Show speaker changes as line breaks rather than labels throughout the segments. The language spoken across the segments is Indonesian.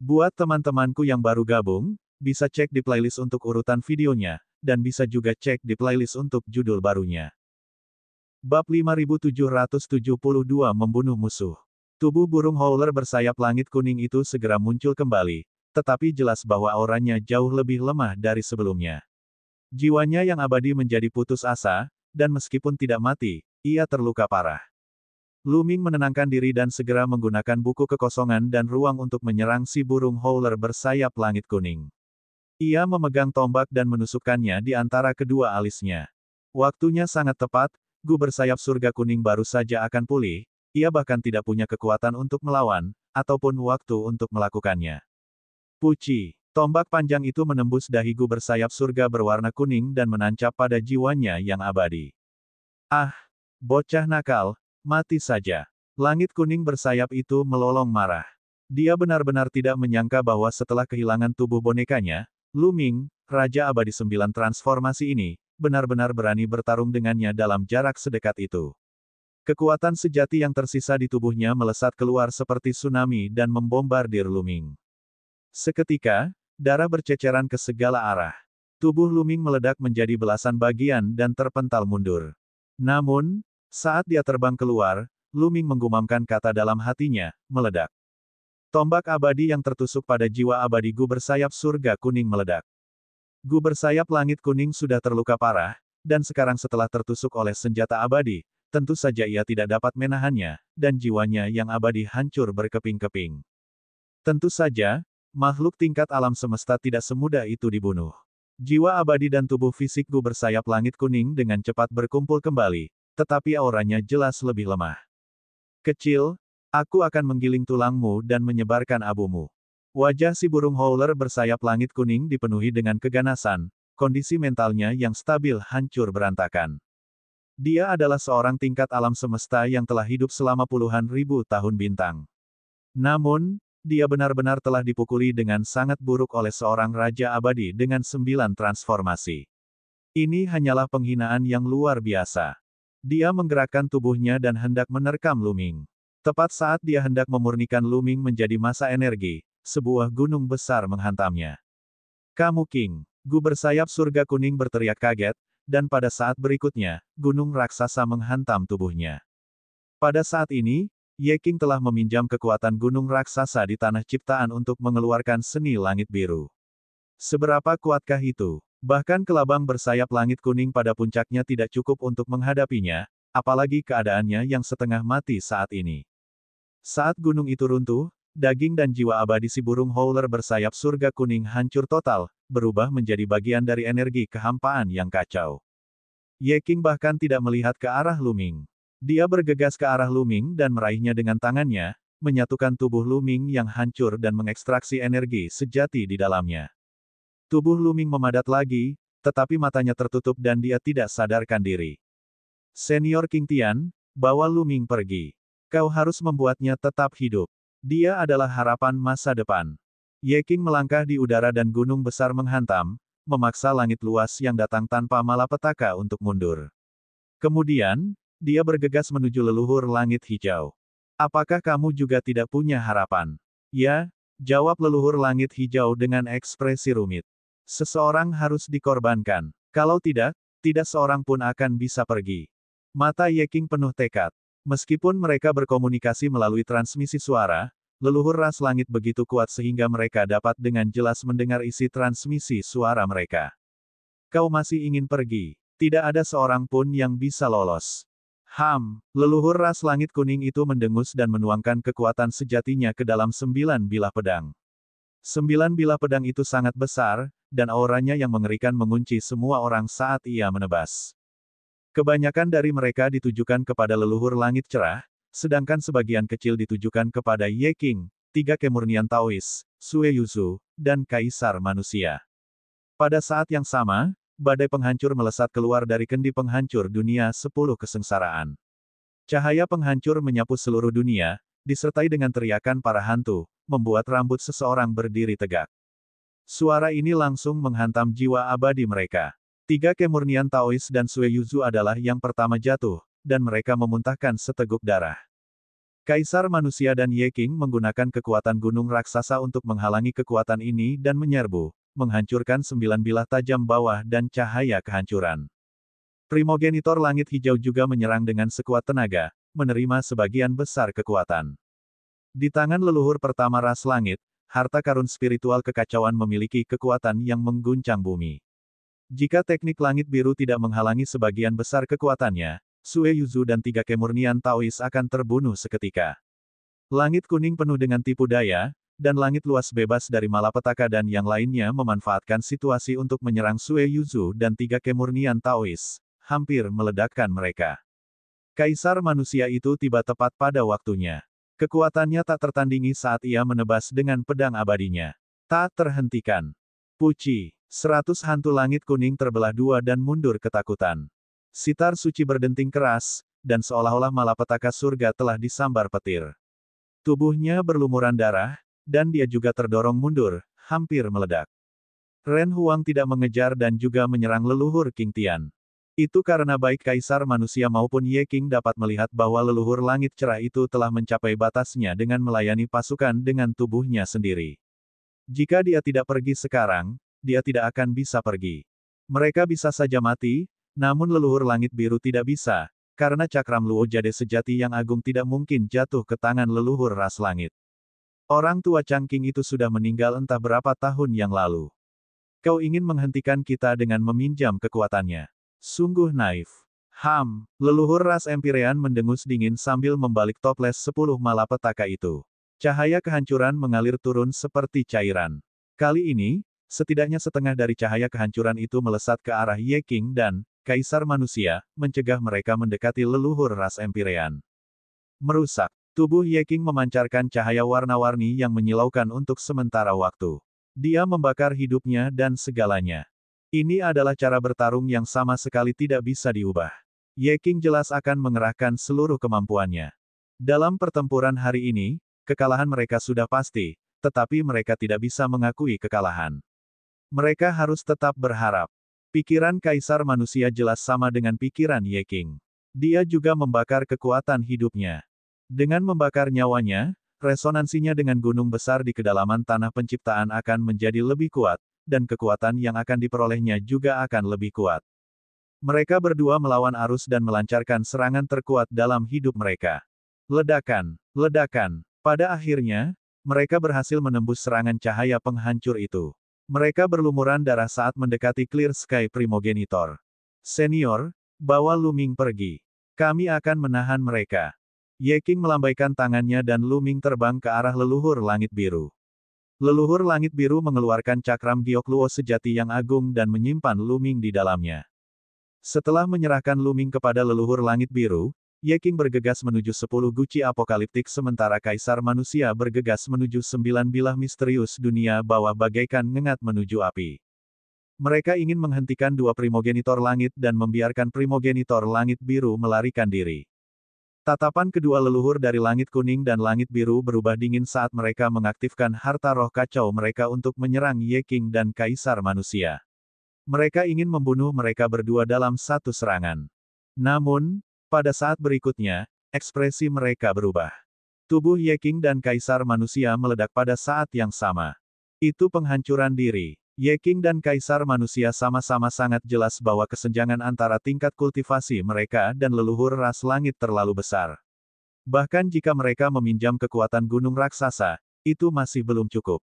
Buat teman-temanku yang baru gabung, bisa cek di playlist untuk urutan videonya, dan bisa juga cek di playlist untuk judul barunya. Bab 5772 Membunuh Musuh. Tubuh burung howler bersayap langit kuning itu segera muncul kembali, tetapi jelas bahwa auranya jauh lebih lemah dari sebelumnya. Jiwanya yang abadi menjadi putus asa, dan meskipun tidak mati, ia terluka parah. Lu Ming menenangkan diri dan segera menggunakan buku kekosongan dan ruang untuk menyerang si burung howler bersayap langit kuning. Ia memegang tombak dan menusukkannya di antara kedua alisnya. Waktunya sangat tepat, Gu bersayap surga kuning baru saja akan pulih, ia bahkan tidak punya kekuatan untuk melawan, ataupun waktu untuk melakukannya. Puci, tombak panjang itu menembus dahi Gu bersayap surga berwarna kuning dan menancap pada jiwanya yang abadi. Ah, bocah nakal! Mati saja. Langit kuning bersayap itu melolong marah. Dia benar-benar tidak menyangka bahwa setelah kehilangan tubuh bonekanya, Lu Ming, Raja Abadi 9 transformasi ini, benar-benar berani bertarung dengannya dalam jarak sedekat itu. Kekuatan sejati yang tersisa di tubuhnya melesat keluar seperti tsunami dan membombardir Lu Ming. Seketika, darah berceceran ke segala arah. Tubuh Lu Ming meledak menjadi belasan bagian dan terpental mundur. Namun, saat dia terbang keluar, Lu Ming menggumamkan kata dalam hatinya, meledak. Tombak abadi yang tertusuk pada jiwa abadi Gu bersayap surga kuning meledak. Gu bersayap langit kuning sudah terluka parah, dan sekarang setelah tertusuk oleh senjata abadi, tentu saja ia tidak dapat menahannya, dan jiwanya yang abadi hancur berkeping-keping. Tentu saja, makhluk tingkat alam semesta tidak semudah itu dibunuh. Jiwa abadi dan tubuh fisik Gu bersayap langit kuning dengan cepat berkumpul kembali, tetapi auranya jelas lebih lemah. Kecil, aku akan menggiling tulangmu dan menyebarkan abumu. Wajah si burung howler bersayap langit kuning dipenuhi dengan keganasan, kondisi mentalnya yang stabil hancur berantakan. Dia adalah seorang tingkat alam semesta yang telah hidup selama puluhan ribu tahun bintang. Namun, dia benar-benar telah dipukuli dengan sangat buruk oleh seorang raja abadi dengan 9 transformasi. Ini hanyalah penghinaan yang luar biasa. Dia menggerakkan tubuhnya dan hendak menerkam Lu Ming. Tepat saat dia hendak memurnikan Lu Ming menjadi massa energi, sebuah gunung besar menghantamnya. Kamu King! Gu bersayap surga kuning berteriak kaget, dan pada saat berikutnya, gunung raksasa menghantam tubuhnya. Pada saat ini, Ye King telah meminjam kekuatan gunung raksasa di tanah ciptaan untuk mengeluarkan seni langit biru. Seberapa kuatkah itu? Bahkan kelabang bersayap langit kuning pada puncaknya tidak cukup untuk menghadapinya, apalagi keadaannya yang setengah mati saat ini. Saat gunung itu runtuh, daging dan jiwa abadi si burung howler bersayap surga kuning hancur total, berubah menjadi bagian dari energi kehampaan yang kacau. Ye King bahkan tidak melihat ke arah Lu Ming. Dia bergegas ke arah Lu Ming dan meraihnya dengan tangannya, menyatukan tubuh Lu Ming yang hancur dan mengekstraksi energi sejati di dalamnya. Tubuh Lu Ming memadat lagi, tetapi matanya tertutup dan dia tidak sadarkan diri. Senior King Tian, bawa Lu Ming pergi. Kau harus membuatnya tetap hidup. Dia adalah harapan masa depan. Ye King melangkah di udara dan gunung besar menghantam, memaksa langit luas yang datang tanpa malapetaka untuk mundur. Kemudian, dia bergegas menuju leluhur langit hijau. Apakah kamu juga tidak punya harapan? Ya, jawab leluhur langit hijau dengan ekspresi rumit. Seseorang harus dikorbankan. Kalau tidak, tidak seorang pun akan bisa pergi. Mata Ye King penuh tekad. Meskipun mereka berkomunikasi melalui transmisi suara, leluhur ras langit begitu kuat sehingga mereka dapat dengan jelas mendengar isi transmisi suara mereka. Kau masih ingin pergi? Tidak ada seorang pun yang bisa lolos. Leluhur ras langit kuning itu mendengus dan menuangkan kekuatan sejatinya ke dalam 9 bilah pedang. 9 bilah pedang itu sangat besar, dan auranya yang mengerikan mengunci semua orang saat ia menebas. Kebanyakan dari mereka ditujukan kepada leluhur langit cerah, sedangkan sebagian kecil ditujukan kepada Ye King, 3 kemurnian Taois, Sue Yuzu, dan Kaisar Manusia. Pada saat yang sama, badai penghancur melesat keluar dari kendi penghancur dunia 10 kesengsaraan. Cahaya penghancur menyapu seluruh dunia, disertai dengan teriakan para hantu, membuat rambut seseorang berdiri tegak. Suara ini langsung menghantam jiwa abadi mereka. 3 kemurnian Taois dan Sue Yuzu adalah yang pertama jatuh, dan mereka memuntahkan seteguk darah. Kaisar Manusia dan Ye King menggunakan kekuatan gunung raksasa untuk menghalangi kekuatan ini dan menyerbu, menghancurkan 9 bilah tajam bawah dan cahaya kehancuran. Primogenitor Langit Hijau juga menyerang dengan sekuat tenaga, menerima sebagian besar kekuatan. Di tangan leluhur pertama ras langit, harta karun spiritual kekacauan memiliki kekuatan yang mengguncang bumi. Jika teknik langit biru tidak menghalangi sebagian besar kekuatannya, Sue Yuzu dan 3 kemurnian Taois akan terbunuh seketika. Langit kuning penuh dengan tipu daya, dan langit luas bebas dari malapetaka dan yang lainnya memanfaatkan situasi untuk menyerang Sue Yuzu dan 3 kemurnian Taois, hampir meledakkan mereka. Kaisar Manusia itu tiba tepat pada waktunya. Kekuatannya tak tertandingi saat ia menebas dengan pedang abadinya. Tak terhentikan. Puci, 100 hantu langit kuning terbelah dua dan mundur ketakutan. Sitar suci berdenting keras, dan seolah-olah malapetaka surga telah disambar petir. Tubuhnya berlumuran darah, dan dia juga terdorong mundur, hampir meledak. Ren Huang tidak mengejar dan juga menyerang leluhur King Tian. Itu karena baik Kaisar Manusia maupun Ye King dapat melihat bahwa leluhur langit cerah itu telah mencapai batasnya dengan melayani pasukan dengan tubuhnya sendiri. Jika dia tidak pergi sekarang, dia tidak akan bisa pergi. Mereka bisa saja mati, namun leluhur langit biru tidak bisa, karena cakram Luo Jade sejati yang agung tidak mungkin jatuh ke tangan leluhur ras langit. Orang tua Changqing itu sudah meninggal entah berapa tahun yang lalu. Kau ingin menghentikan kita dengan meminjam kekuatannya. Sungguh naif. Leluhur ras Empirean mendengus dingin sambil membalik toples 10 malapetaka itu. Cahaya kehancuran mengalir turun seperti cairan. Kali ini, setidaknya setengah dari cahaya kehancuran itu melesat ke arah Ye King dan Kaisar Manusia, mencegah mereka mendekati leluhur ras Empirean. Merusak. Tubuh Ye King memancarkan cahaya warna-warni yang menyilaukan untuk sementara waktu. Dia membakar hidupnya dan segalanya. Ini adalah cara bertarung yang sama sekali tidak bisa diubah. Ye King jelas akan mengerahkan seluruh kemampuannya. Dalam pertempuran hari ini, kekalahan mereka sudah pasti, tetapi mereka tidak bisa mengakui kekalahan. Mereka harus tetap berharap. Pikiran Kaisar Manusia jelas sama dengan pikiran Ye King. Dia juga membakar kekuatan hidupnya. Dengan membakar nyawanya, resonansinya dengan gunung besar di kedalaman tanah penciptaan akan menjadi lebih kuat, dan kekuatan yang akan diperolehnya juga akan lebih kuat. Mereka berdua melawan arus dan melancarkan serangan terkuat dalam hidup mereka. Ledakan, ledakan. Pada akhirnya, mereka berhasil menembus serangan cahaya penghancur itu. Mereka berlumuran darah saat mendekati Clear Sky Primogenitor. Senior, bawa Luming pergi. Kami akan menahan mereka. Ye King melambaikan tangannya dan Luming terbang ke arah leluhur langit biru. Leluhur langit biru mengeluarkan cakram giok luo sejati yang agung dan menyimpan Luming di dalamnya. Setelah menyerahkan Luming kepada leluhur langit biru, Ye King bergegas menuju 10 guci apokaliptik sementara Kaisar Manusia bergegas menuju 9 bilah misterius dunia bawah bagaikan ngengat menuju api. Mereka ingin menghentikan dua primogenitor langit dan membiarkan primogenitor langit biru melarikan diri. Tatapan kedua leluhur dari langit kuning dan langit biru berubah dingin saat mereka mengaktifkan harta roh kacau mereka untuk menyerang Ye King dan Kaisar Manusia. Mereka ingin membunuh mereka berdua dalam satu serangan. Namun, pada saat berikutnya, ekspresi mereka berubah. Tubuh Ye King dan Kaisar Manusia meledak pada saat yang sama. Itu penghancuran diri. Ye King dan Kaisar Manusia sama-sama sangat jelas bahwa kesenjangan antara tingkat kultivasi mereka dan leluhur ras langit terlalu besar. Bahkan jika mereka meminjam kekuatan gunung raksasa, itu masih belum cukup.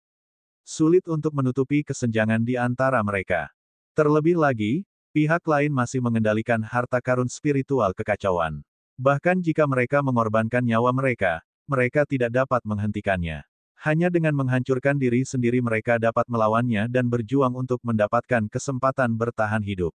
Sulit untuk menutupi kesenjangan di antara mereka. Terlebih lagi, pihak lain masih mengendalikan harta karun spiritual kekacauan. Bahkan jika mereka mengorbankan nyawa mereka, mereka tidak dapat menghentikannya. Hanya dengan menghancurkan diri sendiri mereka dapat melawannya dan berjuang untuk mendapatkan kesempatan bertahan hidup.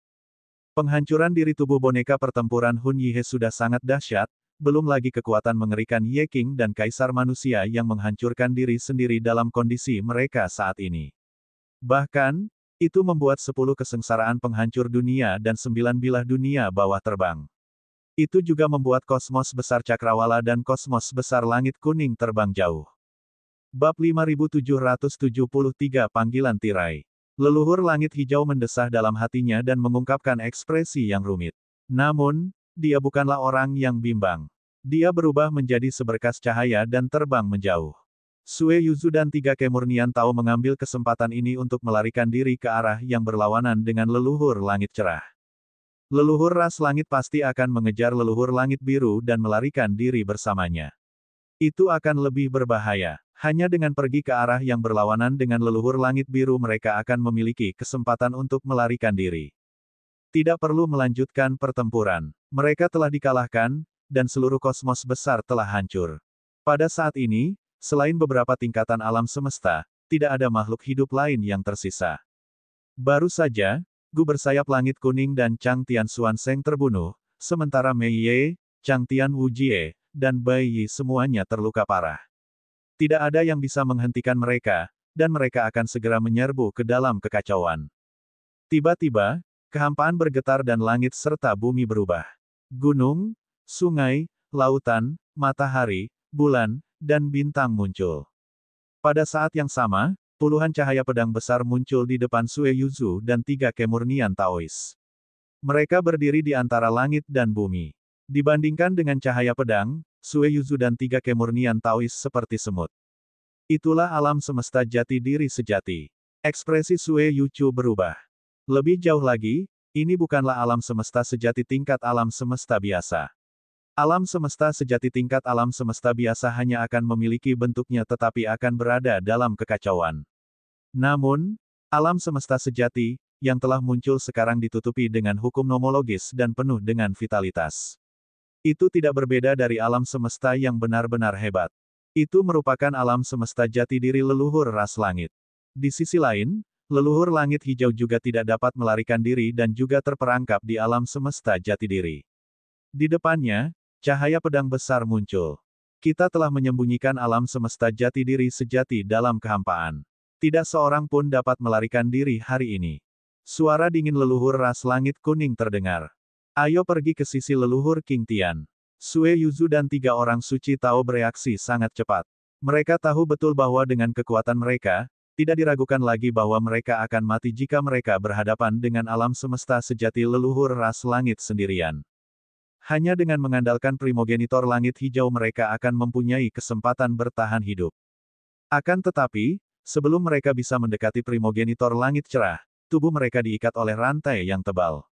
Penghancuran diri tubuh boneka pertempuran Hun Yihe sudah sangat dahsyat, belum lagi kekuatan mengerikan Ye King dan Kaisar Manusia yang menghancurkan diri sendiri dalam kondisi mereka saat ini. Bahkan, itu membuat 10 kesengsaraan penghancur dunia dan 9 bilah dunia bawah terbang. Itu juga membuat kosmos besar cakrawala dan kosmos besar langit kuning terbang jauh. Bab 5773 Panggilan Tirai. Leluhur langit hijau mendesah dalam hatinya dan mengungkapkan ekspresi yang rumit. Namun, dia bukanlah orang yang bimbang. Dia berubah menjadi seberkas cahaya dan terbang menjauh. Sue Yuzu dan tiga kemurnian Tao mengambil kesempatan ini untuk melarikan diri ke arah yang berlawanan dengan leluhur langit cerah. Leluhur ras langit pasti akan mengejar leluhur langit biru dan melarikan diri bersamanya. Itu akan lebih berbahaya. Hanya dengan pergi ke arah yang berlawanan dengan leluhur langit biru mereka akan memiliki kesempatan untuk melarikan diri. Tidak perlu melanjutkan pertempuran. Mereka telah dikalahkan, dan seluruh kosmos besar telah hancur. Pada saat ini, selain beberapa tingkatan alam semesta, tidak ada makhluk hidup lain yang tersisa. Baru saja, Gu bersayap langit kuning dan Chang Tian Xuanzeng terbunuh, sementara Mei Ye, Chang Tian Wujie, dan Bai Yi semuanya terluka parah. Tidak ada yang bisa menghentikan mereka, dan mereka akan segera menyerbu ke dalam kekacauan. Tiba-tiba, kehampaan bergetar dan langit serta bumi berubah. Gunung, sungai, lautan, matahari, bulan, dan bintang muncul. Pada saat yang sama, puluhan cahaya pedang besar muncul di depan Sue Yuzu dan tiga kemurnian Taois. Mereka berdiri di antara langit dan bumi. Dibandingkan dengan cahaya pedang, Sue Yuzu dan tiga kemurnian Taois seperti semut. Itulah alam semesta jati diri sejati. Ekspresi Sue Yuzu berubah. Lebih jauh lagi, ini bukanlah alam semesta sejati tingkat alam semesta biasa. Alam semesta sejati tingkat alam semesta biasa hanya akan memiliki bentuknya tetapi akan berada dalam kekacauan. Namun, alam semesta sejati, yang telah muncul sekarang ditutupi dengan hukum nomologis dan penuh dengan vitalitas. Itu tidak berbeda dari alam semesta yang benar-benar hebat. Itu merupakan alam semesta jati diri leluhur ras langit. Di sisi lain, leluhur langit hijau juga tidak dapat melarikan diri dan juga terperangkap di alam semesta jati diri. Di depannya, cahaya pedang besar muncul. Kita telah menyembunyikan alam semesta jati diri sejati dalam kehampaan. Tidak seorang pun dapat melarikan diri hari ini. Suara dingin leluhur ras langit kuning terdengar. Ayo pergi ke sisi leluhur King Tian. Sue Yuzu dan tiga orang suci Tao bereaksi sangat cepat. Mereka tahu betul bahwa dengan kekuatan mereka, tidak diragukan lagi bahwa mereka akan mati jika mereka berhadapan dengan alam semesta sejati leluhur ras langit sendirian. Hanya dengan mengandalkan primogenitor langit hijau mereka akan mempunyai kesempatan bertahan hidup. Akan tetapi, sebelum mereka bisa mendekati primogenitor langit cerah, tubuh mereka diikat oleh rantai yang tebal.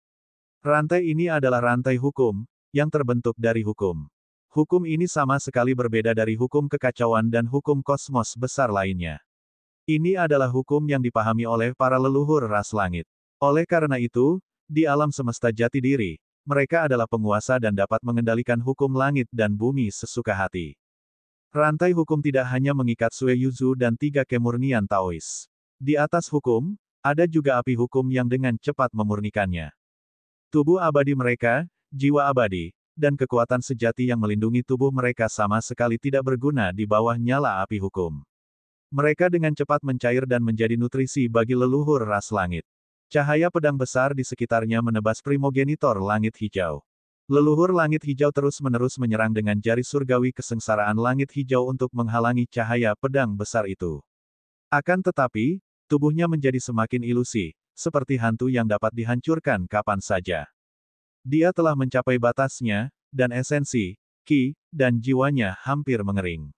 Rantai ini adalah rantai hukum, yang terbentuk dari hukum. Hukum ini sama sekali berbeda dari hukum kekacauan dan hukum kosmos besar lainnya. Ini adalah hukum yang dipahami oleh para leluhur ras langit. Oleh karena itu, di alam semesta jati diri, mereka adalah penguasa dan dapat mengendalikan hukum langit dan bumi sesuka hati. Rantai hukum tidak hanya mengikat Sue Yuzu dan tiga kemurnian Taois. Di atas hukum, ada juga api hukum yang dengan cepat memurnikannya. Tubuh abadi mereka, jiwa abadi, dan kekuatan sejati yang melindungi tubuh mereka sama sekali tidak berguna di bawah nyala api hukum. Mereka dengan cepat mencair dan menjadi nutrisi bagi leluhur ras langit. Cahaya pedang besar di sekitarnya menebas primogenitor langit hijau. Leluhur langit hijau terus-menerus menyerang dengan jari surgawi kesengsaraan langit hijau untuk menghalangi cahaya pedang besar itu. Akan tetapi, tubuhnya menjadi semakin ilusi, seperti hantu yang dapat dihancurkan kapan saja. Dia telah mencapai batasnya, dan esensi, ki, dan jiwanya hampir mengering.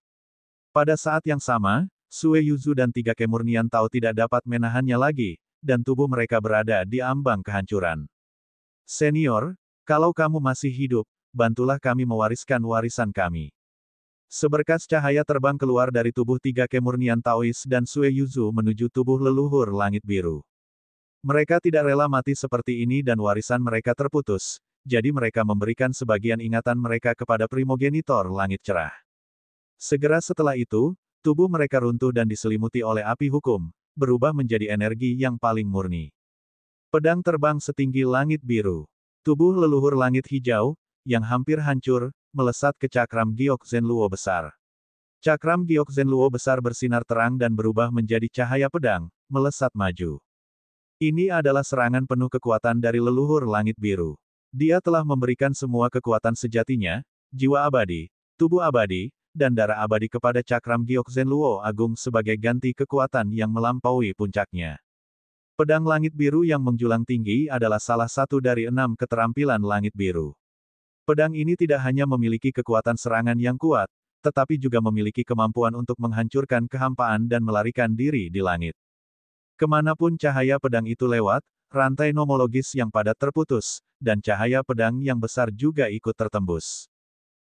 Pada saat yang sama, Sue Yuzu dan tiga kemurnian Tao tidak dapat menahannya lagi, dan tubuh mereka berada di ambang kehancuran. Senior, kalau kamu masih hidup, bantulah kami mewariskan warisan kami. Seberkas cahaya terbang keluar dari tubuh tiga kemurnian Taois dan Sue Yuzu menuju tubuh leluhur langit biru. Mereka tidak rela mati seperti ini dan warisan mereka terputus, jadi mereka memberikan sebagian ingatan mereka kepada primogenitor langit cerah. Segera setelah itu, tubuh mereka runtuh dan diselimuti oleh api hukum, berubah menjadi energi yang paling murni. Pedang terbang setinggi langit biru. Tubuh leluhur langit hijau, yang hampir hancur, melesat ke cakram Giok Zenluo besar. Cakram Giok Zenluo besar bersinar terang dan berubah menjadi cahaya pedang, melesat maju. Ini adalah serangan penuh kekuatan dari leluhur langit biru. Dia telah memberikan semua kekuatan sejatinya, jiwa abadi, tubuh abadi, dan darah abadi kepada cakram Giok Zenluo Agung sebagai ganti kekuatan yang melampaui puncaknya. Pedang langit biru yang menjulang tinggi adalah salah satu dari 6 keterampilan langit biru. Pedang ini tidak hanya memiliki kekuatan serangan yang kuat, tetapi juga memiliki kemampuan untuk menghancurkan kehampaan dan melarikan diri di langit. Kemanapun cahaya pedang itu lewat, rantai nomologis yang padat terputus, dan cahaya pedang yang besar juga ikut tertembus.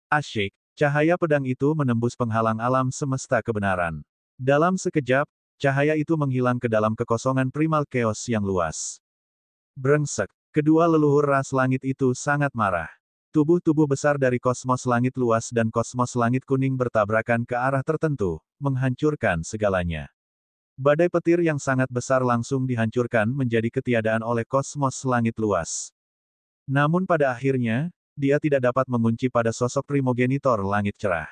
Asyik, cahaya pedang itu menembus penghalang alam semesta kebenaran. Dalam sekejap, cahaya itu menghilang ke dalam kekosongan primal chaos yang luas. Brengsek, kedua leluhur ras langit itu sangat marah. Tubuh-tubuh besar dari kosmos langit luas dan kosmos langit kuning bertabrakan ke arah tertentu, menghancurkan segalanya. Badai petir yang sangat besar langsung dihancurkan menjadi ketiadaan oleh kosmos langit luas. Namun pada akhirnya, dia tidak dapat mengunci pada sosok primogenitor langit cerah.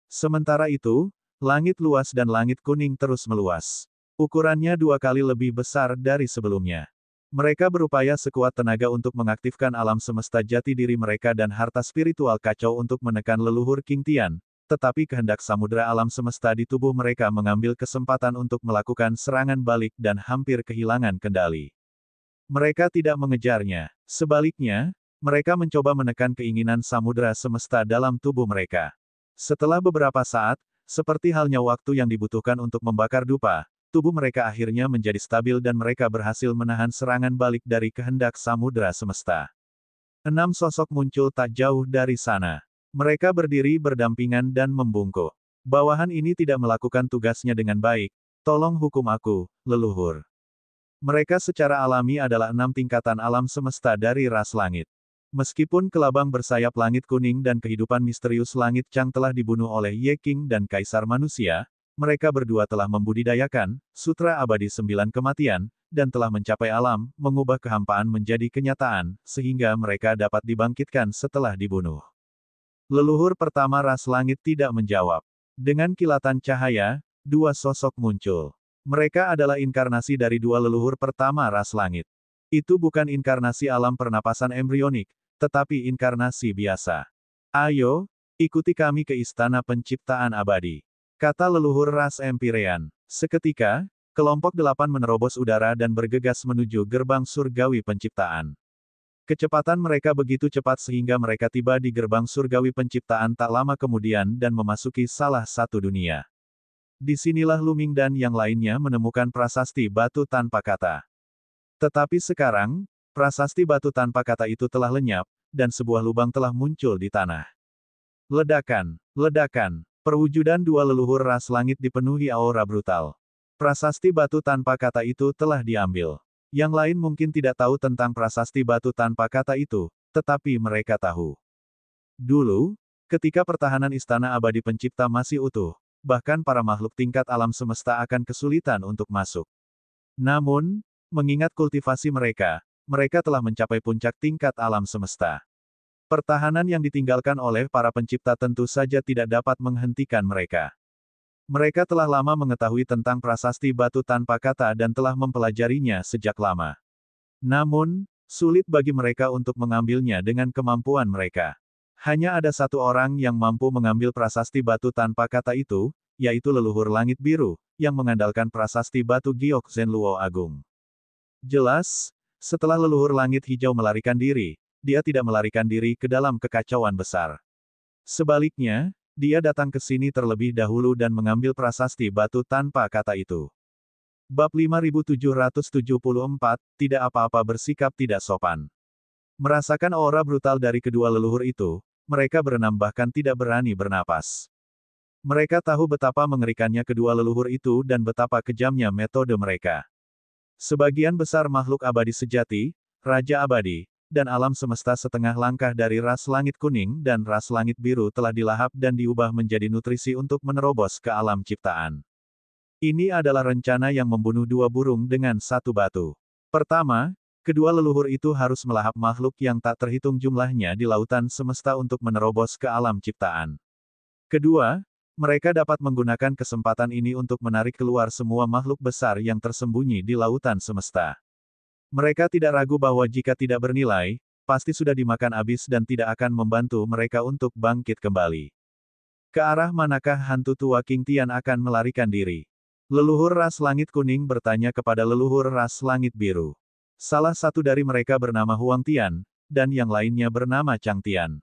Sementara itu, langit luas dan langit kuning terus meluas. Ukurannya 2 kali lebih besar dari sebelumnya. Mereka berupaya sekuat tenaga untuk mengaktifkan alam semesta jati diri mereka dan harta spiritual kacau untuk menekan leluhur King Tian, tetapi kehendak samudera alam semesta di tubuh mereka mengambil kesempatan untuk melakukan serangan balik dan hampir kehilangan kendali. Mereka tidak mengejarnya. Sebaliknya, mereka mencoba menekan keinginan samudera semesta dalam tubuh mereka. Setelah beberapa saat, seperti halnya waktu yang dibutuhkan untuk membakar dupa, tubuh mereka akhirnya menjadi stabil dan mereka berhasil menahan serangan balik dari kehendak samudera semesta. 6 sosok muncul tak jauh dari sana. Mereka berdiri berdampingan dan membungkuk. Bawahan ini tidak melakukan tugasnya dengan baik. Tolong hukum aku, leluhur. Mereka secara alami adalah 6 tingkatan alam semesta dari ras langit. Meskipun kelabang bersayap langit kuning dan kehidupan misterius langit Chang telah dibunuh oleh Ye King dan Kaisar Manusia, mereka berdua telah membudidayakan Sutra Abadi 9 Kematian, dan telah mencapai alam, mengubah kehampaan menjadi kenyataan, sehingga mereka dapat dibangkitkan setelah dibunuh. Leluhur pertama ras langit tidak menjawab. Dengan kilatan cahaya, 2 sosok muncul. Mereka adalah inkarnasi dari 2 leluhur pertama ras langit. Itu bukan inkarnasi alam pernapasan embrionik, tetapi inkarnasi biasa. Ayo, ikuti kami ke Istana Penciptaan Abadi, kata leluhur ras Empyrean. Seketika, kelompok 8 menerobos udara dan bergegas menuju gerbang surgawi penciptaan. Kecepatan mereka begitu cepat sehingga mereka tiba di gerbang surgawi penciptaan tak lama kemudian dan memasuki salah satu dunia. Disinilah Luming dan yang lainnya menemukan prasasti batu tanpa kata. Tetapi sekarang, prasasti batu tanpa kata itu telah lenyap, dan sebuah lubang telah muncul di tanah. Ledakan, ledakan. Perwujudan 2 leluhur ras langit dipenuhi aura brutal. Prasasti batu tanpa kata itu telah diambil. Yang lain mungkin tidak tahu tentang prasasti batu tanpa kata itu, tetapi mereka tahu. Dulu, ketika pertahanan Istana Abadi Pencipta masih utuh, bahkan para makhluk tingkat alam semesta akan kesulitan untuk masuk. Namun, mengingat kultivasi mereka, mereka telah mencapai puncak tingkat alam semesta. Pertahanan yang ditinggalkan oleh para pencipta tentu saja tidak dapat menghentikan mereka. Mereka telah lama mengetahui tentang prasasti batu tanpa kata dan telah mempelajarinya sejak lama. Namun, sulit bagi mereka untuk mengambilnya dengan kemampuan mereka. Hanya ada satu orang yang mampu mengambil prasasti batu tanpa kata itu, yaitu leluhur langit biru, yang mengandalkan prasasti batu giok Zenluo Agung. Jelas, setelah leluhur langit hijau melarikan diri, dia tidak melarikan diri ke dalam kekacauan besar. Sebaliknya, dia datang ke sini terlebih dahulu dan mengambil prasasti batu tanpa kata itu. Bab 5774, tidak apa-apa bersikap tidak sopan. Merasakan aura brutal dari kedua leluhur itu, mereka berenam bahkan tidak berani bernapas. Mereka tahu betapa mengerikannya kedua leluhur itu dan betapa kejamnya metode mereka. Sebagian besar makhluk abadi sejati, Raja Abadi, dan alam semesta setengah langkah dari ras langit kuning dan ras langit biru telah dilahap dan diubah menjadi nutrisi untuk menerobos ke alam ciptaan. Ini adalah rencana yang membunuh 2 burung dengan 1 batu. Pertama, kedua leluhur itu harus melahap makhluk yang tak terhitung jumlahnya di lautan semesta untuk menerobos ke alam ciptaan. Kedua, mereka dapat menggunakan kesempatan ini untuk menarik keluar semua makhluk besar yang tersembunyi di lautan semesta. Mereka tidak ragu bahwa jika tidak bernilai, pasti sudah dimakan habis dan tidak akan membantu mereka untuk bangkit kembali. Ke arah manakah hantu tua King Tian akan melarikan diri? Leluhur ras langit kuning bertanya kepada leluhur ras langit biru. Salah satu dari mereka bernama Huang Tian, dan yang lainnya bernama Chang Tian.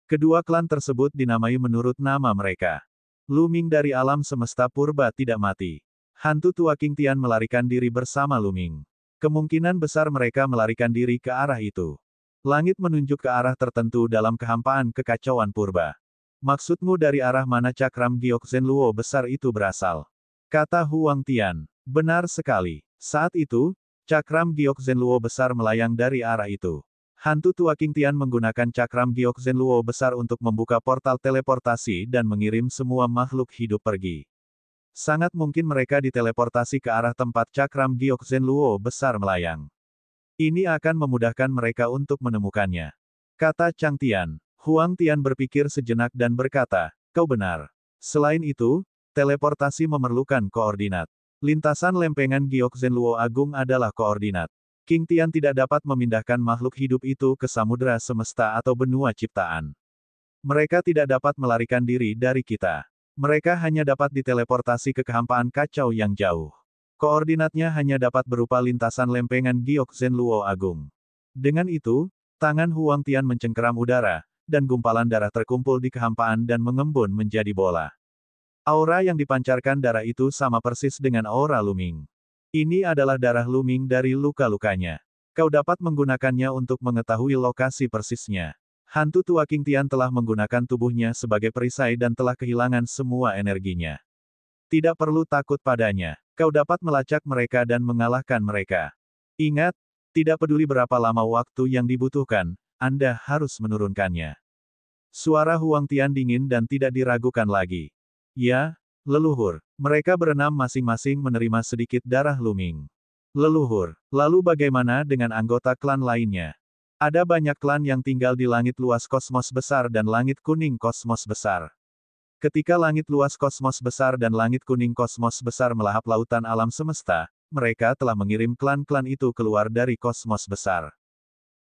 Kedua klan tersebut dinamai menurut nama mereka. Lu Ming dari alam semesta purba tidak mati. Hantu tua King Tian melarikan diri bersama Lu Ming. Kemungkinan besar mereka melarikan diri ke arah itu. Langit menunjuk ke arah tertentu dalam kehampaan kekacauan purba. Maksudmu dari arah mana cakram giok Zenluo besar itu berasal? Kata Huang Tian. Benar sekali. Saat itu, cakram giok Zenluo besar melayang dari arah itu. Hantu tua King Tian menggunakan cakram giok Zenluo besar untuk membuka portal teleportasi dan mengirim semua makhluk hidup pergi. Sangat mungkin mereka diteleportasi ke arah tempat cakram giok Zenluo besar melayang. Ini akan memudahkan mereka untuk menemukannya. Kata Chang Tian. Huang Tian berpikir sejenak dan berkata, kau benar. Selain itu, teleportasi memerlukan koordinat. Lintasan lempengan giok Zenluo Agung adalah koordinat. King Tian tidak dapat memindahkan makhluk hidup itu ke samudera semesta atau benua ciptaan. Mereka tidak dapat melarikan diri dari kita. Mereka hanya dapat diteleportasi ke kehampaan kacau yang jauh. Koordinatnya hanya dapat berupa lintasan lempengan giok Zenluo Agung. Dengan itu, tangan Huang Tian mencengkeram udara, dan gumpalan darah terkumpul di kehampaan dan mengembun menjadi bola. Aura yang dipancarkan darah itu sama persis dengan aura Lu Ming. Ini adalah darah Lu Ming dari luka-lukanya. Kau dapat menggunakannya untuk mengetahui lokasi persisnya. Hantu tua King Tian telah menggunakan tubuhnya sebagai perisai dan telah kehilangan semua energinya. Tidak perlu takut padanya. Kau dapat melacak mereka dan mengalahkan mereka. Ingat, tidak peduli berapa lama waktu yang dibutuhkan, Anda harus menurunkannya. Suara Huang Tian dingin dan tidak diragukan lagi. Ya, leluhur. Mereka berenam masing-masing menerima sedikit darah Lu Ming. Leluhur. Lalu bagaimana dengan anggota klan lainnya? Ada banyak klan yang tinggal di langit luas kosmos besar dan langit kuning kosmos besar. Ketika langit luas kosmos besar dan langit kuning kosmos besar melahap lautan alam semesta, mereka telah mengirim klan-klan itu keluar dari kosmos besar.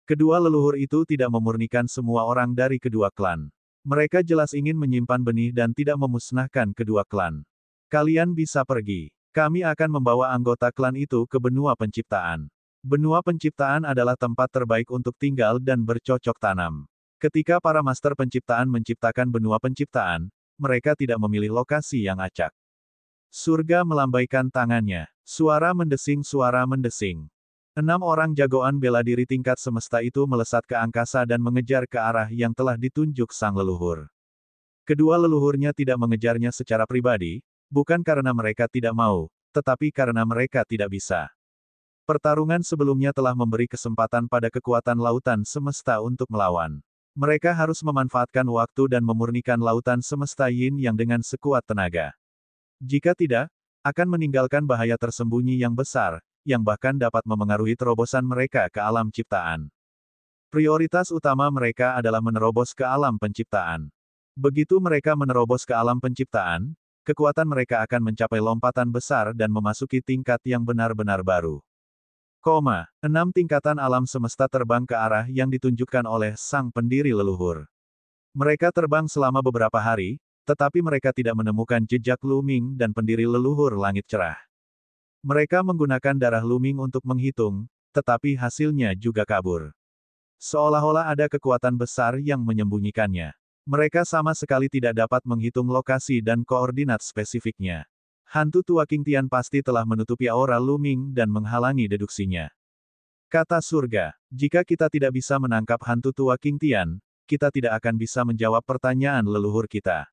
Kedua leluhur itu tidak memurnikan semua orang dari kedua klan. Mereka jelas ingin menyimpan benih dan tidak memusnahkan kedua klan. Kalian bisa pergi. Kami akan membawa anggota klan itu ke benua penciptaan. Benua penciptaan adalah tempat terbaik untuk tinggal dan bercocok tanam. Ketika para master penciptaan menciptakan benua penciptaan, mereka tidak memilih lokasi yang acak. Surga melambaikan tangannya. Suara mendesing, suara mendesing. 6 orang jagoan bela diri tingkat semesta itu melesat ke angkasa dan mengejar ke arah yang telah ditunjuk sang leluhur. Kedua leluhurnya tidak mengejarnya secara pribadi, bukan karena mereka tidak mau, tetapi karena mereka tidak bisa. Pertarungan sebelumnya telah memberi kesempatan pada kekuatan lautan semesta untuk melawan. Mereka harus memanfaatkan waktu dan memurnikan lautan semesta Yin yang dengan sekuat tenaga. Jika tidak, akan meninggalkan bahaya tersembunyi yang besar, yang bahkan dapat memengaruhi terobosan mereka ke alam ciptaan. Prioritas utama mereka adalah menerobos ke alam penciptaan. Begitu mereka menerobos ke alam penciptaan, kekuatan mereka akan mencapai lompatan besar dan memasuki tingkat yang benar-benar baru. 6 tingkatan alam semesta terbang ke arah yang ditunjukkan oleh sang pendiri leluhur. Mereka terbang selama beberapa hari, tetapi mereka tidak menemukan jejak Lu Ming dan pendiri leluhur langit cerah. Mereka menggunakan darah Lu Ming untuk menghitung, tetapi hasilnya juga kabur. Seolah-olah ada kekuatan besar yang menyembunyikannya. Mereka sama sekali tidak dapat menghitung lokasi dan koordinat spesifiknya. Hantu tua King Tian pasti telah menutupi aura Lu Ming dan menghalangi deduksinya. Kata surga, jika kita tidak bisa menangkap hantu tua King Tian, kita tidak akan bisa menjawab pertanyaan leluhur kita.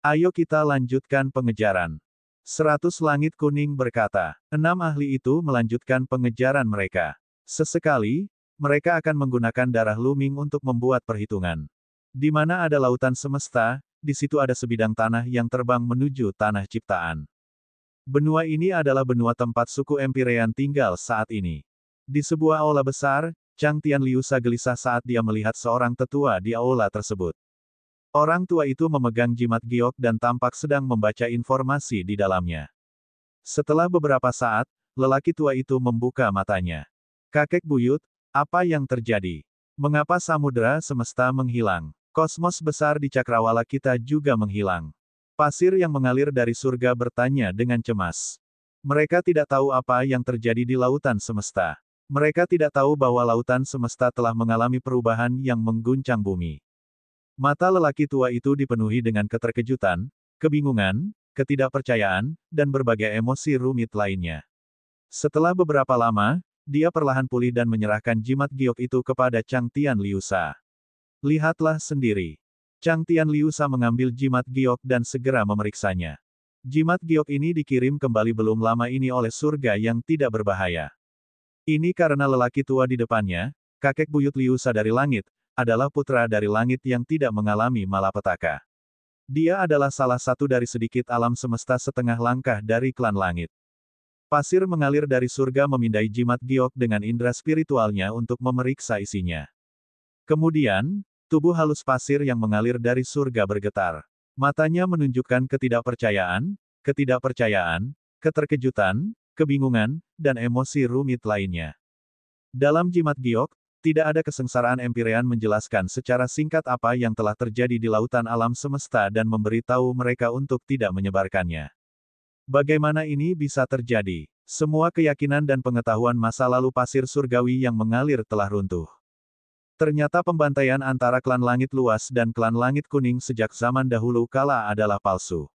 Ayo kita lanjutkan pengejaran. 100 langit kuning berkata, 6 ahli itu melanjutkan pengejaran mereka. Sesekali, mereka akan menggunakan darah Lu Ming untuk membuat perhitungan. Di mana ada lautan semesta, di situ ada sebidang tanah yang terbang menuju tanah ciptaan. Benua ini adalah benua tempat suku Empirean tinggal saat ini. Di sebuah aula besar, Chang Tianliusa gelisah saat dia melihat seorang tetua di aula tersebut. Orang tua itu memegang jimat giok dan tampak sedang membaca informasi di dalamnya. Setelah beberapa saat, lelaki tua itu membuka matanya. Kakek buyut, apa yang terjadi? Mengapa samudera semesta menghilang? Kosmos besar di cakrawala kita juga menghilang. Pasir yang mengalir dari surga bertanya dengan cemas. Mereka tidak tahu apa yang terjadi di lautan semesta. Mereka tidak tahu bahwa lautan semesta telah mengalami perubahan yang mengguncang bumi. Mata lelaki tua itu dipenuhi dengan keterkejutan, kebingungan, ketidakpercayaan, dan berbagai emosi rumit lainnya. Setelah beberapa lama, dia perlahan pulih dan menyerahkan jimat giok itu kepada Chang Tian Liusa. Lihatlah sendiri. Chang Tian Liusa mengambil jimat giok dan segera memeriksanya. Jimat giok ini dikirim kembali belum lama ini oleh surga yang tidak berbahaya. Ini karena lelaki tua di depannya, kakek buyut Liusa dari langit, adalah putra dari langit yang tidak mengalami malapetaka. Dia adalah salah satu dari sedikit alam semesta setengah langkah dari klan langit. Pasir mengalir dari surga memindai jimat giok dengan indera spiritualnya untuk memeriksa isinya. Kemudian, tubuh halus pasir yang mengalir dari surga bergetar. Matanya menunjukkan ketidakpercayaan, keterkejutan, kebingungan, dan emosi rumit lainnya. Dalam jimat giok, tidak ada kesengsaraan. Empyrean menjelaskan secara singkat apa yang telah terjadi di lautan alam semesta dan memberitahu mereka untuk tidak menyebarkannya. Bagaimana ini bisa terjadi? Semua keyakinan dan pengetahuan masa lalu pasir surgawi yang mengalir telah runtuh. Ternyata pembantaian antara klan langit luas dan klan langit kuning sejak zaman dahulu kala adalah palsu.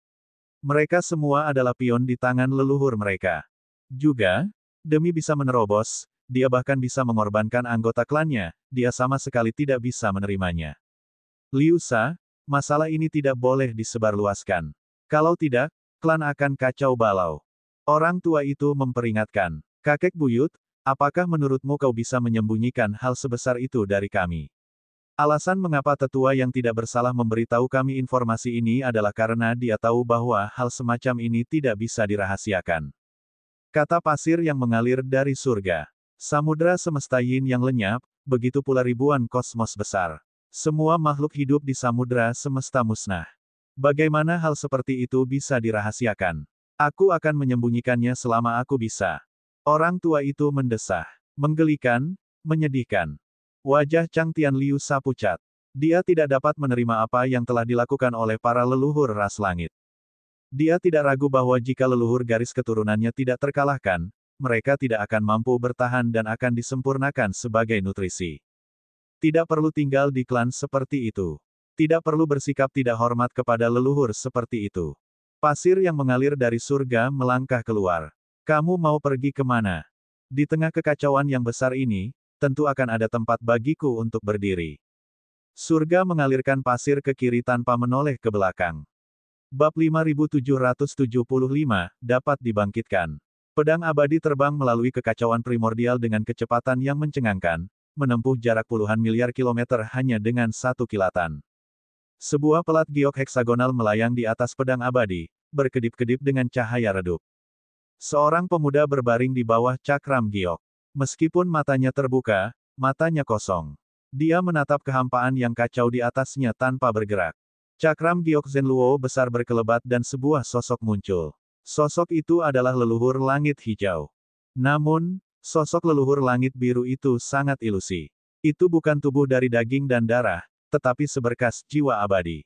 Mereka semua adalah pion di tangan leluhur mereka. Juga, demi bisa menerobos, dia bahkan bisa mengorbankan anggota klannya, dia sama sekali tidak bisa menerimanya. Liusa, masalah ini tidak boleh disebarluaskan. Kalau tidak, klan akan kacau balau. Orang tua itu memperingatkan, kakek buyut, apakah menurutmu kau bisa menyembunyikan hal sebesar itu dari kami? Alasan mengapa tetua yang tidak bersalah memberitahu kami informasi ini adalah karena dia tahu bahwa hal semacam ini tidak bisa dirahasiakan. Kata pasir yang mengalir dari surga. Samudra semesta yin yang lenyap, begitu pula ribuan kosmos besar. Semua makhluk hidup di samudra semesta musnah. Bagaimana hal seperti itu bisa dirahasiakan? Aku akan menyembunyikannya selama aku bisa. Orang tua itu mendesah. Menggelikan, menyedihkan. Wajah Chang Tian Liusa pucat. Dia tidak dapat menerima apa yang telah dilakukan oleh para leluhur ras langit. Dia tidak ragu bahwa jika leluhur garis keturunannya tidak terkalahkan, mereka tidak akan mampu bertahan dan akan disempurnakan sebagai nutrisi. Tidak perlu tinggal di klan seperti itu. Tidak perlu bersikap tidak hormat kepada leluhur seperti itu. Pasir yang mengalir dari surga melangkah keluar. Kamu mau pergi kemana? Di tengah kekacauan yang besar ini, tentu akan ada tempat bagiku untuk berdiri. Surga mengalirkan pasir ke kiri tanpa menoleh ke belakang. Bab 5775, dapat dibangkitkan. Pedang abadi terbang melalui kekacauan primordial dengan kecepatan yang mencengangkan, menempuh jarak puluhan miliar kilometer hanya dengan satu kilatan. Sebuah pelat giok heksagonal melayang di atas pedang abadi, berkedip-kedip dengan cahaya redup. Seorang pemuda berbaring di bawah cakram giok. Meskipun matanya terbuka, matanya kosong. Dia menatap kehampaan yang kacau di atasnya tanpa bergerak. Cakram giok Zenluo besar berkelebat dan sebuah sosok muncul. Sosok itu adalah leluhur langit hijau. Namun, sosok leluhur langit biru itu sangat ilusi. Itu bukan tubuh dari daging dan darah, tetapi seberkas jiwa abadi.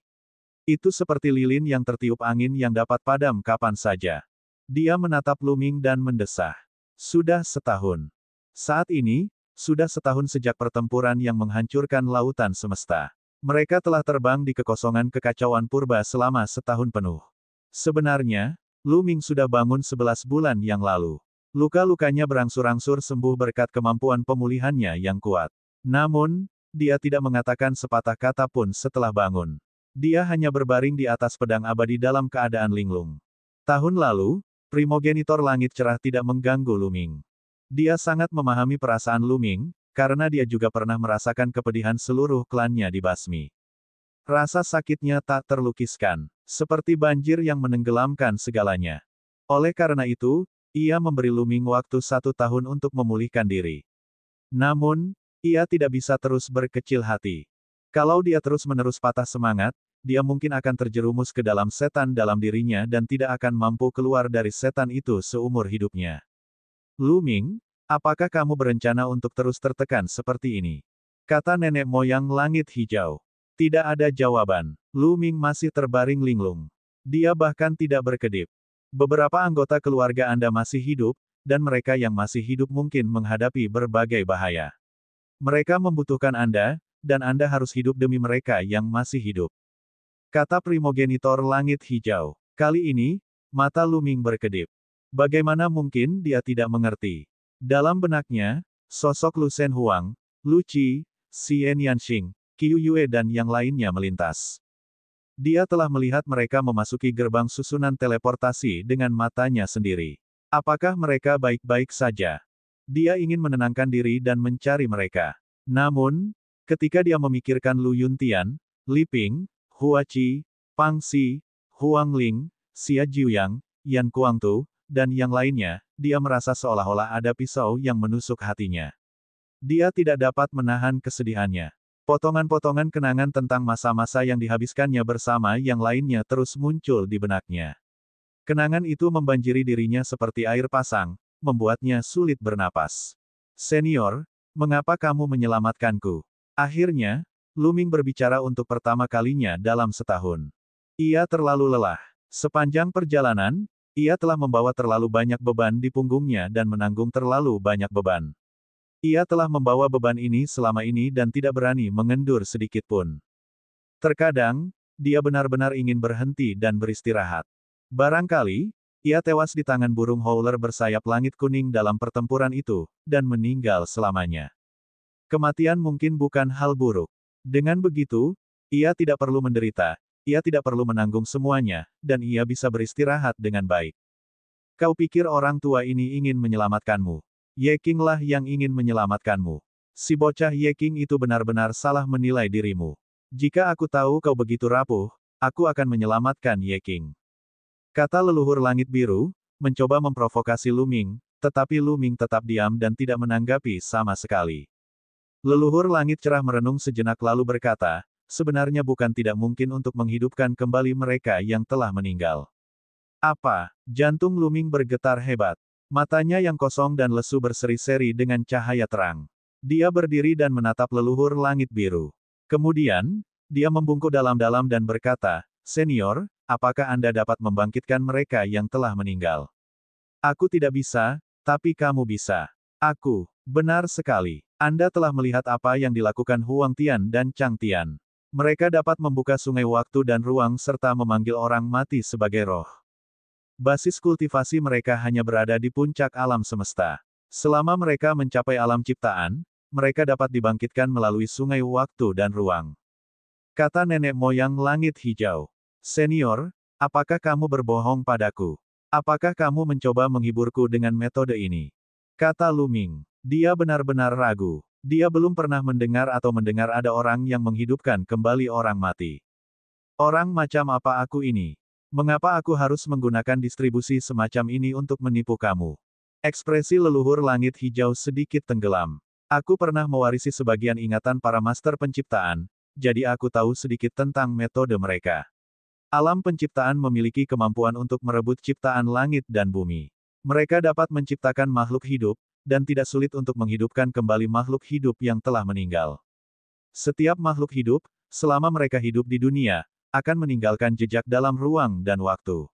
Itu seperti lilin yang tertiup angin yang dapat padam kapan saja. Dia menatap Luming dan mendesah. Sudah setahun. Saat ini, sudah setahun sejak pertempuran yang menghancurkan lautan semesta. Mereka telah terbang di kekosongan kekacauan purba selama setahun penuh. Sebenarnya, Luming sudah bangun 11 bulan yang lalu. Luka-lukanya berangsur-angsur sembuh berkat kemampuan pemulihannya yang kuat. Namun, dia tidak mengatakan sepatah kata pun setelah bangun. Dia hanya berbaring di atas pedang abadi dalam keadaan linglung. Tahun lalu, primogenitor langit cerah tidak mengganggu Luming. Dia sangat memahami perasaan Luming, karena dia juga pernah merasakan kepedihan seluruh klannya dibasmi. Rasa sakitnya tak terlukiskan, seperti banjir yang menenggelamkan segalanya. Oleh karena itu, ia memberi Luming waktu 1 tahun untuk memulihkan diri. Namun, ia tidak bisa terus berkecil hati. Kalau dia terus-menerus patah semangat, dia mungkin akan terjerumus ke dalam setan dalam dirinya dan tidak akan mampu keluar dari setan itu seumur hidupnya. Luming, apakah kamu berencana untuk terus tertekan seperti ini? Kata nenek moyang langit hijau. Tidak ada jawaban. Luming masih terbaring linglung. Dia bahkan tidak berkedip. Beberapa anggota keluarga Anda masih hidup, dan mereka yang masih hidup mungkin menghadapi berbagai bahaya. Mereka membutuhkan Anda, dan Anda harus hidup demi mereka yang masih hidup. Kata primogenitor langit hijau. Kali ini, mata Lu Ming berkedip. Bagaimana mungkin dia tidak mengerti? Dalam benaknya, sosok Lu Shen Huang, Lu Qi, Xian Yanxing, Qiu Yue dan yang lainnya melintas. Dia telah melihat mereka memasuki gerbang susunan teleportasi dengan matanya sendiri. Apakah mereka baik-baik saja? Dia ingin menenangkan diri dan mencari mereka. Namun, ketika dia memikirkan Lu Yuntian, Li Ping, Hua Qi, Pang Xi, Huang Ling, Xia Jiuyang, Yan Kuangtu, dan yang lainnya, dia merasa seolah-olah ada pisau yang menusuk hatinya. Dia tidak dapat menahan kesedihannya. Potongan-potongan kenangan tentang masa-masa yang dihabiskannya bersama yang lainnya terus muncul di benaknya. Kenangan itu membanjiri dirinya seperti air pasang, membuatnya sulit bernapas. Senior, mengapa kamu menyelamatkanku? Akhirnya, Lu Ming berbicara untuk pertama kalinya dalam setahun. Ia terlalu lelah. Sepanjang perjalanan, ia telah membawa terlalu banyak beban di punggungnya dan menanggung terlalu banyak beban. Ia telah membawa beban ini selama ini dan tidak berani mengendur sedikit pun. Terkadang, dia benar-benar ingin berhenti dan beristirahat. Barangkali, ia tewas di tangan burung howler bersayap langit kuning dalam pertempuran itu, dan meninggal selamanya. Kematian mungkin bukan hal buruk. Dengan begitu, ia tidak perlu menderita, ia tidak perlu menanggung semuanya, dan ia bisa beristirahat dengan baik. Kau pikir orang tua ini ingin menyelamatkanmu? Ye King lah yang ingin menyelamatkanmu. Si bocah Ye King itu benar-benar salah menilai dirimu. Jika aku tahu kau begitu rapuh, aku akan menyelamatkan Ye King. Kata leluhur langit biru, mencoba memprovokasi Lu Ming, tetapi Lu Ming tetap diam dan tidak menanggapi sama sekali. Leluhur langit cerah merenung sejenak lalu berkata, sebenarnya bukan tidak mungkin untuk menghidupkan kembali mereka yang telah meninggal. Apa? Jantung Lu Ming bergetar hebat. Matanya yang kosong dan lesu berseri-seri dengan cahaya terang. Dia berdiri dan menatap leluhur langit biru. Kemudian, dia membungkuk dalam-dalam dan berkata, Senior, apakah Anda dapat membangkitkan mereka yang telah meninggal? Aku tidak bisa, tapi kamu bisa. Aku, benar sekali. Anda telah melihat apa yang dilakukan Huang Tian dan Chang Tian. Mereka dapat membuka sungai waktu dan ruang serta memanggil orang mati sebagai roh. Basis kultivasi mereka hanya berada di puncak alam semesta. Selama mereka mencapai alam ciptaan, mereka dapat dibangkitkan melalui sungai waktu dan ruang. Kata nenek moyang langit hijau. Senior, apakah kamu berbohong padaku? Apakah kamu mencoba menghiburku dengan metode ini? Kata Lu Ming. Dia benar-benar ragu. Dia belum pernah mendengar atau mendengar ada orang yang menghidupkan kembali orang mati. Orang macam apa aku ini? Mengapa aku harus menggunakan distribusi semacam ini untuk menipu kamu? Ekspresi leluhur langit hijau sedikit tenggelam. Aku pernah mewarisi sebagian ingatan para master penciptaan, jadi aku tahu sedikit tentang metode mereka. Alam penciptaan memiliki kemampuan untuk merebut ciptaan langit dan bumi. Mereka dapat menciptakan makhluk hidup, dan tidak sulit untuk menghidupkan kembali makhluk hidup yang telah meninggal. Setiap makhluk hidup, selama mereka hidup di dunia, akan meninggalkan jejak dalam ruang dan waktu.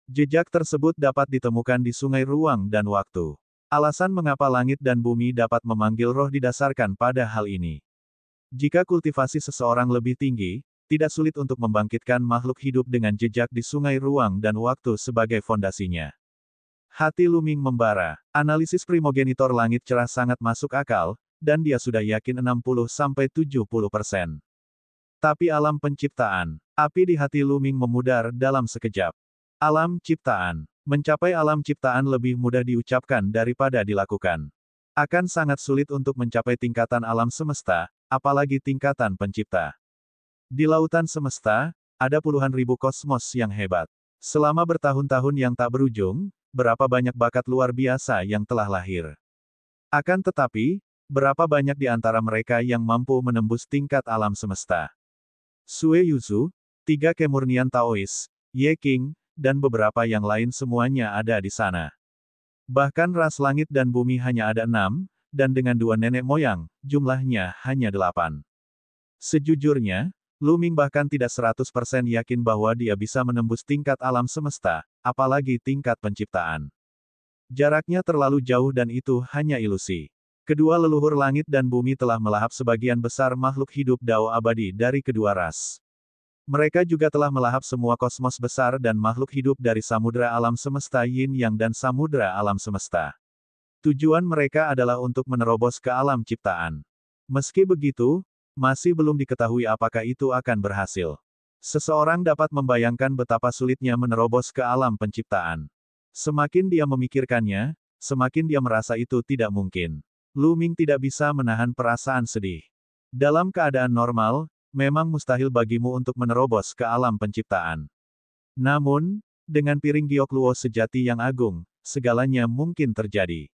Jejak tersebut dapat ditemukan di sungai ruang dan waktu. Alasan mengapa langit dan bumi dapat memanggil roh didasarkan pada hal ini. Jika kultivasi seseorang lebih tinggi, tidak sulit untuk membangkitkan makhluk hidup dengan jejak di sungai ruang dan waktu sebagai fondasinya. Hati Lu Ming membara. Analisis primogenitor langit cerah sangat masuk akal, dan dia sudah yakin 60-70%. Tapi alam penciptaan. Api di hati Lu Ming memudar dalam sekejap. Alam ciptaan. Mencapai alam ciptaan lebih mudah diucapkan daripada dilakukan. Akan sangat sulit untuk mencapai tingkatan alam semesta, apalagi tingkatan pencipta. Di lautan semesta, ada puluhan ribu kosmos yang hebat. Selama bertahun-tahun yang tak berujung, berapa banyak bakat luar biasa yang telah lahir. Akan tetapi, berapa banyak di antara mereka yang mampu menembus tingkat alam semesta. Sue Yuzu, 3 kemurnian Taois, Ye King, dan beberapa yang lain semuanya ada di sana. Bahkan ras langit dan bumi hanya ada 6, dan dengan 2 nenek moyang, jumlahnya hanya 8. Sejujurnya, Lu Ming bahkan tidak 100% yakin bahwa dia bisa menembus tingkat alam semesta, apalagi tingkat penciptaan. Jaraknya terlalu jauh dan itu hanya ilusi. Kedua leluhur langit dan bumi telah melahap sebagian besar makhluk hidup Dao abadi dari kedua ras. Mereka juga telah melahap semua kosmos besar dan makhluk hidup dari samudera alam semesta Yin Yang dan samudera alam semesta. Tujuan mereka adalah untuk menerobos ke alam ciptaan. Meski begitu, masih belum diketahui apakah itu akan berhasil. Seseorang dapat membayangkan betapa sulitnya menerobos ke alam penciptaan. Semakin dia memikirkannya, semakin dia merasa itu tidak mungkin. Lu Ming tidak bisa menahan perasaan sedih. Dalam keadaan normal, memang mustahil bagimu untuk menerobos ke alam penciptaan. Namun, dengan piring giok luo sejati yang agung, segalanya mungkin terjadi.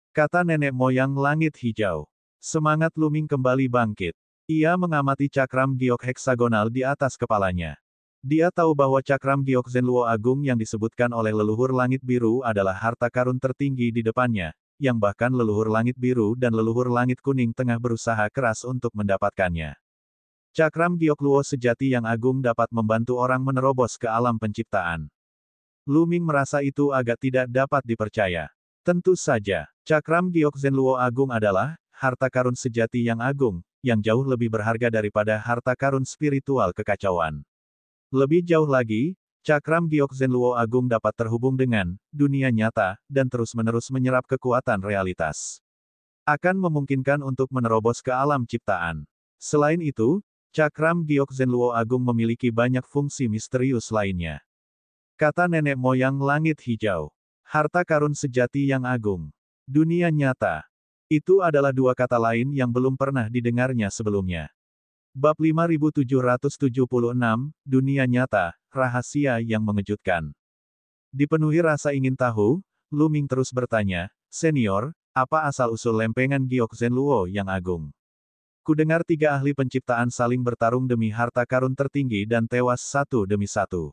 Kata nenek moyang langit hijau. Semangat Lu Ming kembali bangkit. Ia mengamati cakram giok heksagonal di atas kepalanya. Dia tahu bahwa cakram giok Zenluo Agung yang disebutkan oleh leluhur langit biru adalah harta karun tertinggi di depannya, yang bahkan leluhur langit biru dan leluhur langit kuning tengah berusaha keras untuk mendapatkannya. Cakram giok luo sejati yang agung dapat membantu orang menerobos ke alam penciptaan. Lu Ming merasa itu agak tidak dapat dipercaya. Tentu saja, cakram giok Zenluo Agung adalah harta karun sejati yang agung, yang jauh lebih berharga daripada harta karun spiritual kekacauan. Lebih jauh lagi, cakram giok Zenluo Agung dapat terhubung dengan dunia nyata, dan terus-menerus menyerap kekuatan realitas. Akan memungkinkan untuk menerobos ke alam ciptaan. Selain itu, cakram giok Zenluo Agung memiliki banyak fungsi misterius lainnya. Kata nenek moyang langit hijau. Harta karun sejati yang agung. Dunia nyata. Itu adalah dua kata lain yang belum pernah didengarnya sebelumnya. Bab 5776, Dunia Nyata, Rahasia yang Mengejutkan. Dipenuhi rasa ingin tahu, Lu Ming terus bertanya, Senior, apa asal-usul lempengan giok Zenluo yang agung? Kudengar tiga ahli penciptaan saling bertarung demi harta karun tertinggi dan tewas satu demi satu.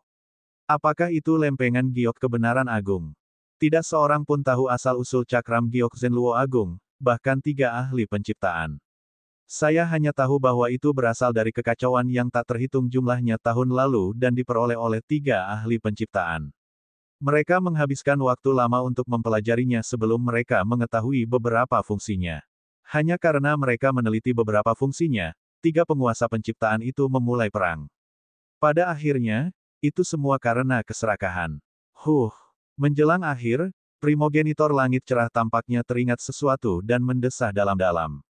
Apakah itu lempengan giok kebenaran agung? Tidak seorang pun tahu asal-usul cakram giok Zenluo agung, bahkan tiga ahli penciptaan. Saya hanya tahu bahwa itu berasal dari kekacauan yang tak terhitung jumlahnya tahun lalu dan diperoleh oleh tiga ahli penciptaan. Mereka menghabiskan waktu lama untuk mempelajarinya sebelum mereka mengetahui beberapa fungsinya. Hanya karena mereka meneliti beberapa fungsinya, tiga penguasa penciptaan itu memulai perang. Pada akhirnya, itu semua karena keserakahan. Menjelang akhir, primogenitor langit cerah tampaknya teringat sesuatu dan mendesah dalam-dalam.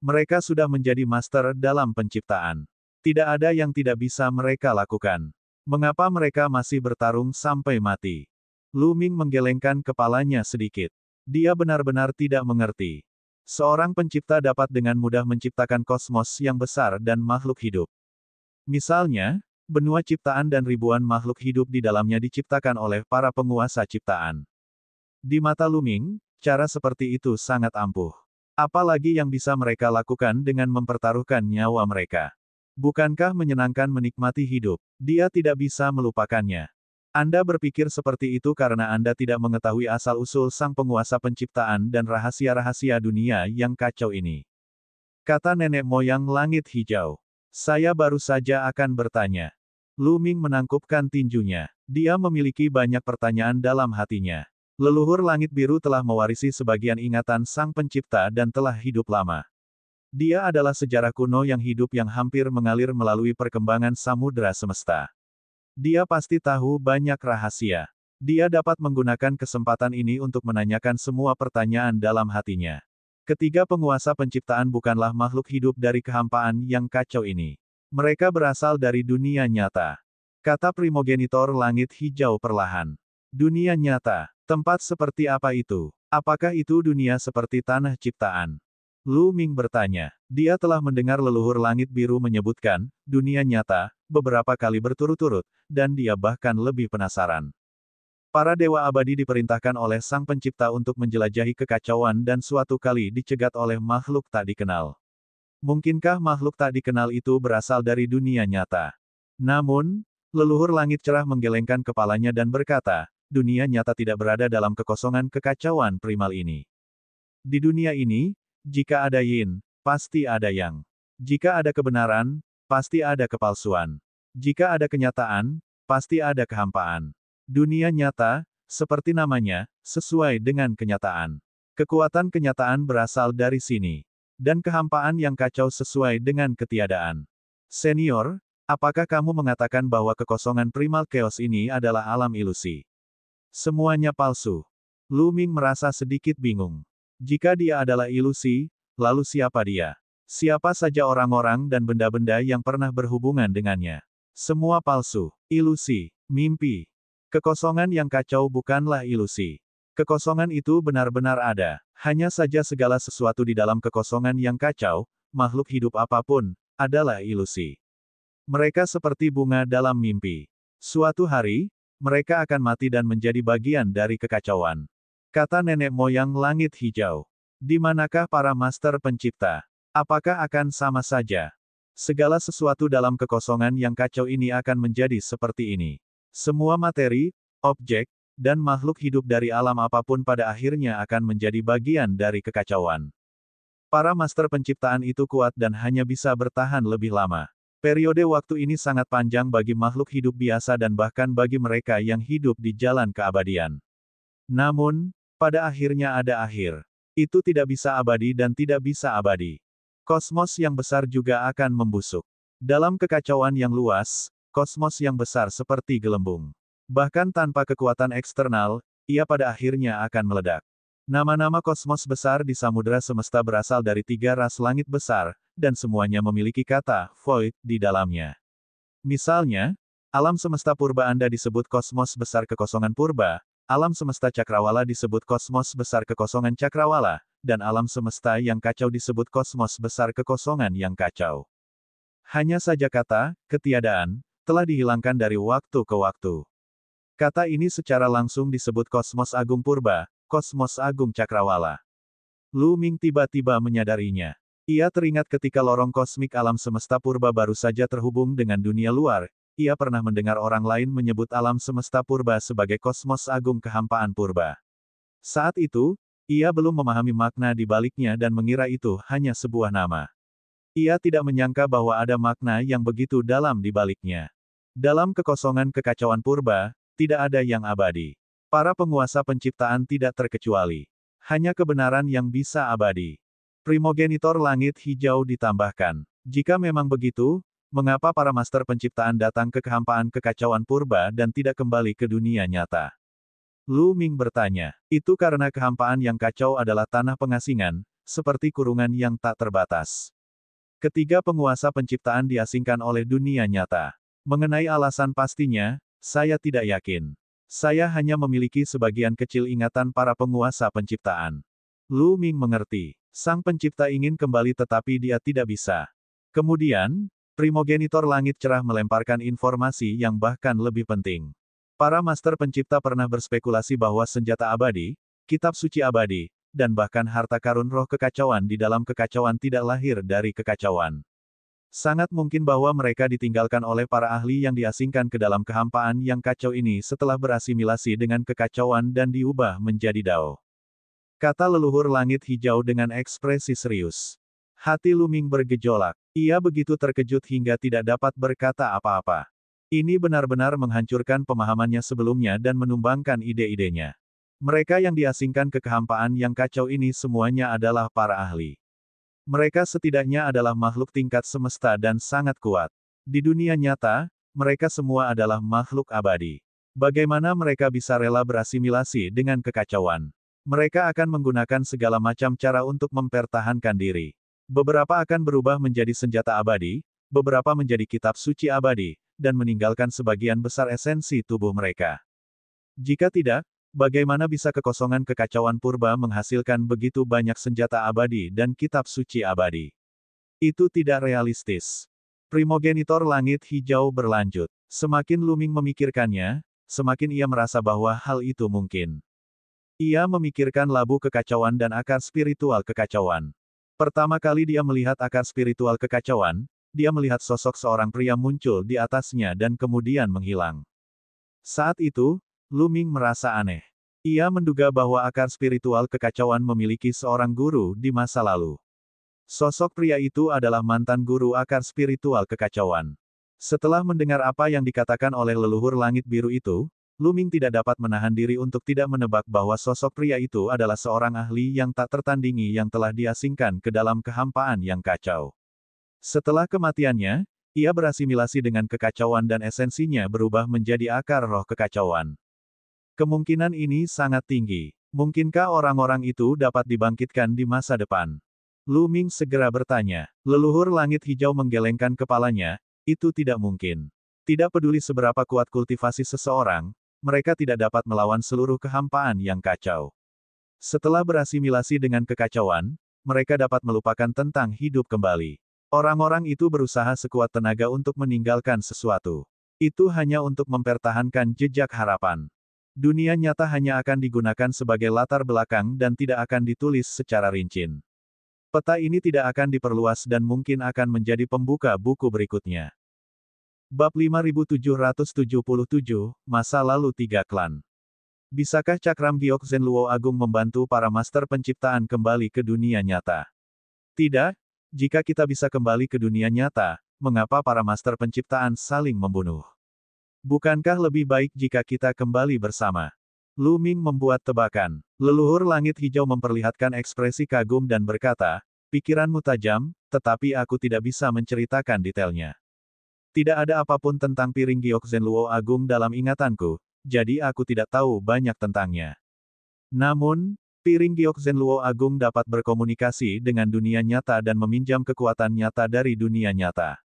Mereka sudah menjadi master dalam penciptaan. Tidak ada yang tidak bisa mereka lakukan. Mengapa mereka masih bertarung sampai mati? Lu Ming menggelengkan kepalanya sedikit. Dia benar-benar tidak mengerti. Seorang pencipta dapat dengan mudah menciptakan kosmos yang besar dan makhluk hidup. Misalnya, benua ciptaan dan ribuan makhluk hidup di dalamnya diciptakan oleh para penguasa ciptaan. Di mata Lu Ming, cara seperti itu sangat ampuh. Apalagi yang bisa mereka lakukan dengan mempertaruhkan nyawa mereka. Bukankah menyenangkan menikmati hidup? Dia tidak bisa melupakannya. Anda berpikir seperti itu karena Anda tidak mengetahui asal-usul sang penguasa penciptaan dan rahasia-rahasia dunia yang kacau ini. Kata nenek moyang langit hijau. Saya baru saja akan bertanya. Lu Ming menangkupkan tinjunya. Dia memiliki banyak pertanyaan dalam hatinya. Leluhur langit biru telah mewarisi sebagian ingatan sang pencipta dan telah hidup lama. Dia adalah sejarah kuno yang hidup yang hampir mengalir melalui perkembangan samudera semesta. Dia pasti tahu banyak rahasia. Dia dapat menggunakan kesempatan ini untuk menanyakan semua pertanyaan dalam hatinya. Ketiga penguasa penciptaan bukanlah makhluk hidup dari kehampaan yang kacau ini. Mereka berasal dari dunia nyata. Kata primogenitor langit hijau perlahan. Dunia nyata. Tempat seperti apa itu? Apakah itu dunia seperti tanah ciptaan? Lu Ming bertanya. Dia telah mendengar leluhur langit biru menyebutkan dunia nyata beberapa kali berturut-turut, dan dia bahkan lebih penasaran. Para dewa abadi diperintahkan oleh sang pencipta untuk menjelajahi kekacauan dan suatu kali dicegat oleh makhluk tak dikenal. Mungkinkah makhluk tak dikenal itu berasal dari dunia nyata? Namun, leluhur langit cerah menggelengkan kepalanya dan berkata, dunia nyata tidak berada dalam kekosongan kekacauan primal ini. Di dunia ini, jika ada yin, pasti ada yang. Jika ada kebenaran, pasti ada kepalsuan. Jika ada kenyataan, pasti ada kehampaan. Dunia nyata, Seperti namanya, sesuai dengan kenyataan. Kekuatan kenyataan berasal dari sini. Dan kehampaan yang kacau sesuai dengan ketiadaan. Senior, apakah kamu mengatakan bahwa kekosongan primal chaos ini adalah alam ilusi? Semuanya palsu. Lu Ming merasa sedikit bingung. Jika dia adalah ilusi, lalu siapa dia? Siapa saja orang-orang dan benda-benda yang pernah berhubungan dengannya? Semua palsu, ilusi, mimpi. Kekosongan yang kacau bukanlah ilusi. Kekosongan itu benar-benar ada. Hanya saja segala sesuatu di dalam kekosongan yang kacau, makhluk hidup apapun, adalah ilusi. Mereka seperti bunga dalam mimpi. Suatu hari, mereka akan mati dan menjadi bagian dari kekacauan. Kata nenek moyang langit hijau. Di manakah para master pencipta? Apakah akan sama saja? Segala sesuatu dalam kekosongan yang kacau ini akan menjadi seperti ini. Semua materi, objek, dan makhluk hidup dari alam apapun pada akhirnya akan menjadi bagian dari kekacauan. Para master penciptaan itu kuat dan hanya bisa bertahan lebih lama. Periode waktu ini sangat panjang bagi makhluk hidup biasa dan bahkan bagi mereka yang hidup di jalan keabadian. Namun, pada akhirnya ada akhir. Itu tidak bisa abadi dan tidak bisa abadi. Kosmos yang besar juga akan membusuk. Dalam kekacauan yang luas, kosmos yang besar seperti gelembung. Bahkan tanpa kekuatan eksternal, ia pada akhirnya akan meledak. Nama-nama kosmos besar di samudera semesta berasal dari 3 ras langit besar, dan semuanya memiliki kata void di dalamnya. Misalnya, alam semesta purba Anda disebut kosmos besar kekosongan purba, alam semesta cakrawala disebut kosmos besar kekosongan cakrawala, dan alam semesta yang kacau disebut kosmos besar kekosongan yang kacau. Hanya saja kata ketiadaan telah dihilangkan dari waktu ke waktu. Kata ini secara langsung disebut kosmos agung purba, kosmos agung cakrawala. Lu Ming tiba-tiba menyadarinya. Ia teringat ketika lorong kosmik alam semesta purba baru saja terhubung dengan dunia luar, ia pernah mendengar orang lain menyebut alam semesta purba sebagai kosmos agung kehampaan purba. Saat itu, ia belum memahami makna di baliknya dan mengira itu hanya sebuah nama. Ia tidak menyangka bahwa ada makna yang begitu dalam di baliknya. Dalam kekosongan kekacauan purba, tidak ada yang abadi. Para penguasa penciptaan tidak terkecuali. Hanya kebenaran yang bisa abadi. Primogenitor langit hijau ditambahkan. Jika memang begitu, mengapa para master penciptaan datang ke kehampaan kekacauan purba dan tidak kembali ke dunia nyata? Lu Ming bertanya. Itu karena kehampaan yang kacau adalah tanah pengasingan, seperti kurungan yang tak terbatas. Ketiga penguasa penciptaan diasingkan oleh dunia nyata. Mengenai alasan pastinya, saya tidak yakin. Saya hanya memiliki sebagian kecil ingatan para penguasa penciptaan. Lu Ming mengerti. Sang pencipta ingin kembali tetapi dia tidak bisa. Kemudian, primogenitor langit cerah melemparkan informasi yang bahkan lebih penting. Para master pencipta pernah berspekulasi bahwa senjata abadi, kitab suci abadi, dan bahkan harta karun roh kekacauan di dalam kekacauan tidak lahir dari kekacauan. Sangat mungkin bahwa mereka ditinggalkan oleh para ahli yang diasingkan ke dalam kehampaan yang kacau ini setelah berasimilasi dengan kekacauan dan diubah menjadi Dao. Kata leluhur langit hijau dengan ekspresi serius. Hati Lu Ming bergejolak. Ia begitu terkejut hingga tidak dapat berkata apa-apa. Ini benar-benar menghancurkan pemahamannya sebelumnya dan menumbangkan ide-idenya. Mereka yang diasingkan ke kehampaan yang kacau ini semuanya adalah para ahli. Mereka setidaknya adalah makhluk tingkat semesta dan sangat kuat. Di dunia nyata, mereka semua adalah makhluk abadi. Bagaimana mereka bisa rela berasimilasi dengan kekacauan? Mereka akan menggunakan segala macam cara untuk mempertahankan diri. Beberapa akan berubah menjadi senjata abadi, beberapa menjadi kitab suci abadi, dan meninggalkan sebagian besar esensi tubuh mereka. Jika tidak, bagaimana bisa kekosongan kekacauan purba menghasilkan begitu banyak senjata abadi dan kitab suci abadi? Itu tidak realistis. Primogenitor langit hijau berlanjut. Semakin Lu Ming memikirkannya, semakin ia merasa bahwa hal itu mungkin. Ia memikirkan labu kekacauan dan akar spiritual kekacauan. Pertama kali dia melihat akar spiritual kekacauan, dia melihat sosok seorang pria muncul di atasnya dan kemudian menghilang. Saat itu, Lu Ming merasa aneh. Ia menduga bahwa akar spiritual kekacauan memiliki seorang guru di masa lalu. Sosok pria itu adalah mantan guru akar spiritual kekacauan. Setelah mendengar apa yang dikatakan oleh leluhur langit biru itu, Lu Ming tidak dapat menahan diri untuk tidak menebak bahwa sosok pria itu adalah seorang ahli yang tak tertandingi yang telah diasingkan ke dalam kehampaan yang kacau. Setelah kematiannya, ia berasimilasi dengan kekacauan dan esensinya berubah menjadi akar roh kekacauan. Kemungkinan ini sangat tinggi. Mungkinkah orang-orang itu dapat dibangkitkan di masa depan? Lu Ming segera bertanya. Leluhur langit hijau menggelengkan kepalanya, itu tidak mungkin. Tidak peduli seberapa kuat kultivasi seseorang, mereka tidak dapat melawan seluruh kehampaan yang kacau. Setelah berasimilasi dengan kekacauan, mereka dapat melupakan tentang hidup kembali. Orang-orang itu berusaha sekuat tenaga untuk meninggalkan sesuatu. Itu hanya untuk mempertahankan jejak harapan. Dunia nyata hanya akan digunakan sebagai latar belakang dan tidak akan ditulis secara rinci. Peta ini tidak akan diperluas dan mungkin akan menjadi pembuka buku berikutnya. Bab 5777, Masa Lalu Tiga Klan. Bisakah cakram giok Zenluo Agung membantu para master penciptaan kembali ke dunia nyata? Tidak, jika kita bisa kembali ke dunia nyata, mengapa para master penciptaan saling membunuh? Bukankah lebih baik jika kita kembali bersama? Lu Ming membuat tebakan. Leluhur langit hijau memperlihatkan ekspresi kagum dan berkata, pikiranmu tajam, tetapi aku tidak bisa menceritakan detailnya. Tidak ada apapun tentang piring giok Zenluo Agung dalam ingatanku, jadi aku tidak tahu banyak tentangnya. Namun, piring giok Zenluo Agung dapat berkomunikasi dengan dunia nyata dan meminjam kekuatan nyata dari dunia nyata.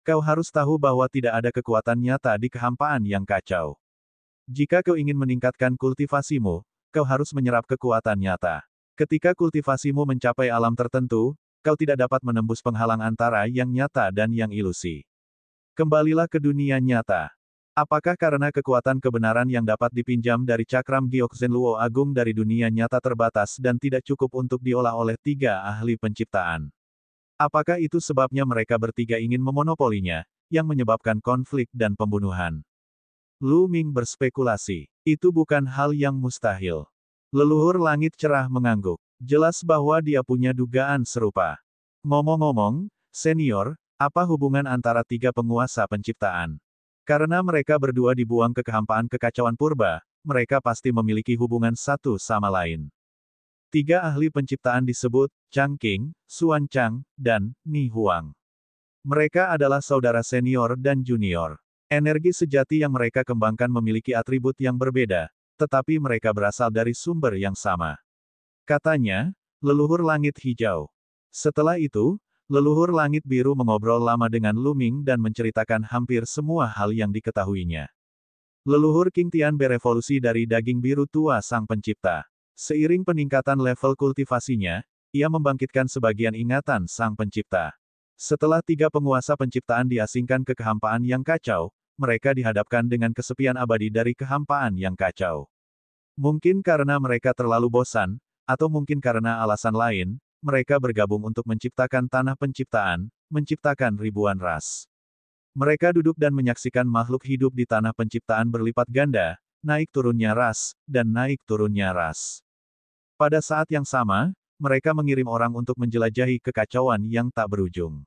Kau harus tahu bahwa tidak ada kekuatan nyata di kehampaan yang kacau. Jika kau ingin meningkatkan kultivasimu, kau harus menyerap kekuatan nyata. Ketika kultivasimu mencapai alam tertentu, kau tidak dapat menembus penghalang antara yang nyata dan yang ilusi. Kembalilah ke dunia nyata. Apakah karena kekuatan kebenaran yang dapat dipinjam dari cakram giok Zenluo Agung dari dunia nyata terbatas dan tidak cukup untuk diolah oleh tiga ahli penciptaan? Apakah itu sebabnya mereka bertiga ingin memonopolinya, yang menyebabkan konflik dan pembunuhan? Lu Ming berspekulasi. Itu bukan hal yang mustahil. Leluhur langit cerah mengangguk. Jelas bahwa dia punya dugaan serupa. Ngomong-ngomong, senior, apa hubungan antara tiga penguasa penciptaan? Karena mereka berdua dibuang ke kehampaan kekacauan purba, mereka pasti memiliki hubungan satu sama lain. Tiga ahli penciptaan disebut, Chang Qing, Xuan Chang, dan Ni Huang. Mereka adalah saudara senior dan junior. Energi sejati yang mereka kembangkan memiliki atribut yang berbeda, tetapi mereka berasal dari sumber yang sama. Katanya, leluhur langit hijau. Setelah itu, leluhur langit biru mengobrol lama dengan Lu Ming dan menceritakan hampir semua hal yang diketahuinya. Leluhur Qing Tian berevolusi dari daging biru tua sang pencipta. Seiring peningkatan level kultivasinya, ia membangkitkan sebagian ingatan sang pencipta. Setelah tiga penguasa penciptaan diasingkan ke kehampaan yang kacau, mereka dihadapkan dengan kesepian abadi dari kehampaan yang kacau. Mungkin karena mereka terlalu bosan, atau mungkin karena alasan lain, mereka bergabung untuk menciptakan tanah penciptaan, menciptakan ribuan ras. Mereka duduk dan menyaksikan makhluk hidup di tanah penciptaan berlipat ganda, naik turunnya ras, dan naik turunnya ras. Pada saat yang sama, mereka mengirim orang untuk menjelajahi kekacauan yang tak berujung.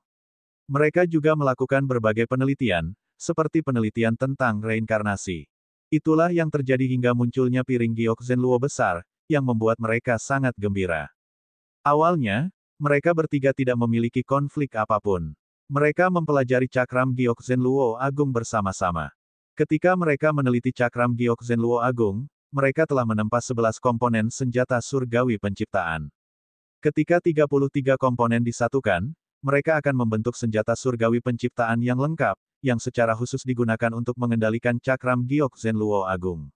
Mereka juga melakukan berbagai penelitian, seperti penelitian tentang reinkarnasi. Itulah yang terjadi hingga munculnya piring giok Zenluo besar, yang membuat mereka sangat gembira. Awalnya, mereka bertiga tidak memiliki konflik apapun. Mereka mempelajari cakram giok Zenluo Agung bersama-sama. Ketika mereka meneliti cakram giok Zenluo Agung, mereka telah menempa 11 komponen senjata surgawi penciptaan. Ketika 33 komponen disatukan, mereka akan membentuk senjata surgawi penciptaan yang lengkap, yang secara khusus digunakan untuk mengendalikan cakram giok Zenluo Agung.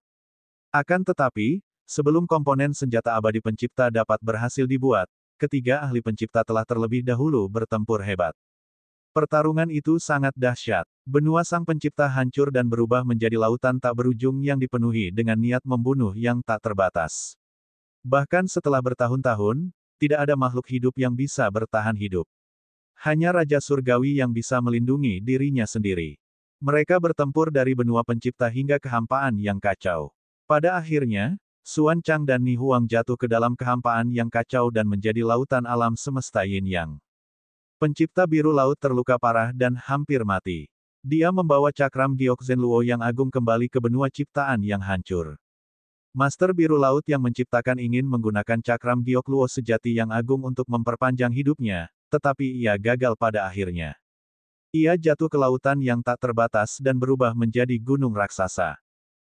Akan tetapi, sebelum komponen senjata abadi pencipta dapat berhasil dibuat, ketiga ahli pencipta telah terlebih dahulu bertempur hebat. Pertarungan itu sangat dahsyat. Benua sang pencipta hancur dan berubah menjadi lautan tak berujung yang dipenuhi dengan niat membunuh yang tak terbatas. Bahkan setelah bertahun-tahun, tidak ada makhluk hidup yang bisa bertahan hidup. Hanya Raja Surgawi yang bisa melindungi dirinya sendiri. Mereka bertempur dari benua pencipta hingga kehampaan yang kacau. Pada akhirnya, Xuan Chang dan Ni Huang jatuh ke dalam kehampaan yang kacau dan menjadi lautan alam semesta yin yang. Pencipta biru laut terluka parah dan hampir mati. Dia membawa cakram giok Zenluo yang agung kembali ke benua ciptaan yang hancur. Master Biru Laut yang menciptakan ingin menggunakan cakram giok Luo sejati yang agung untuk memperpanjang hidupnya, tetapi ia gagal pada akhirnya. Ia jatuh ke lautan yang tak terbatas dan berubah menjadi gunung raksasa.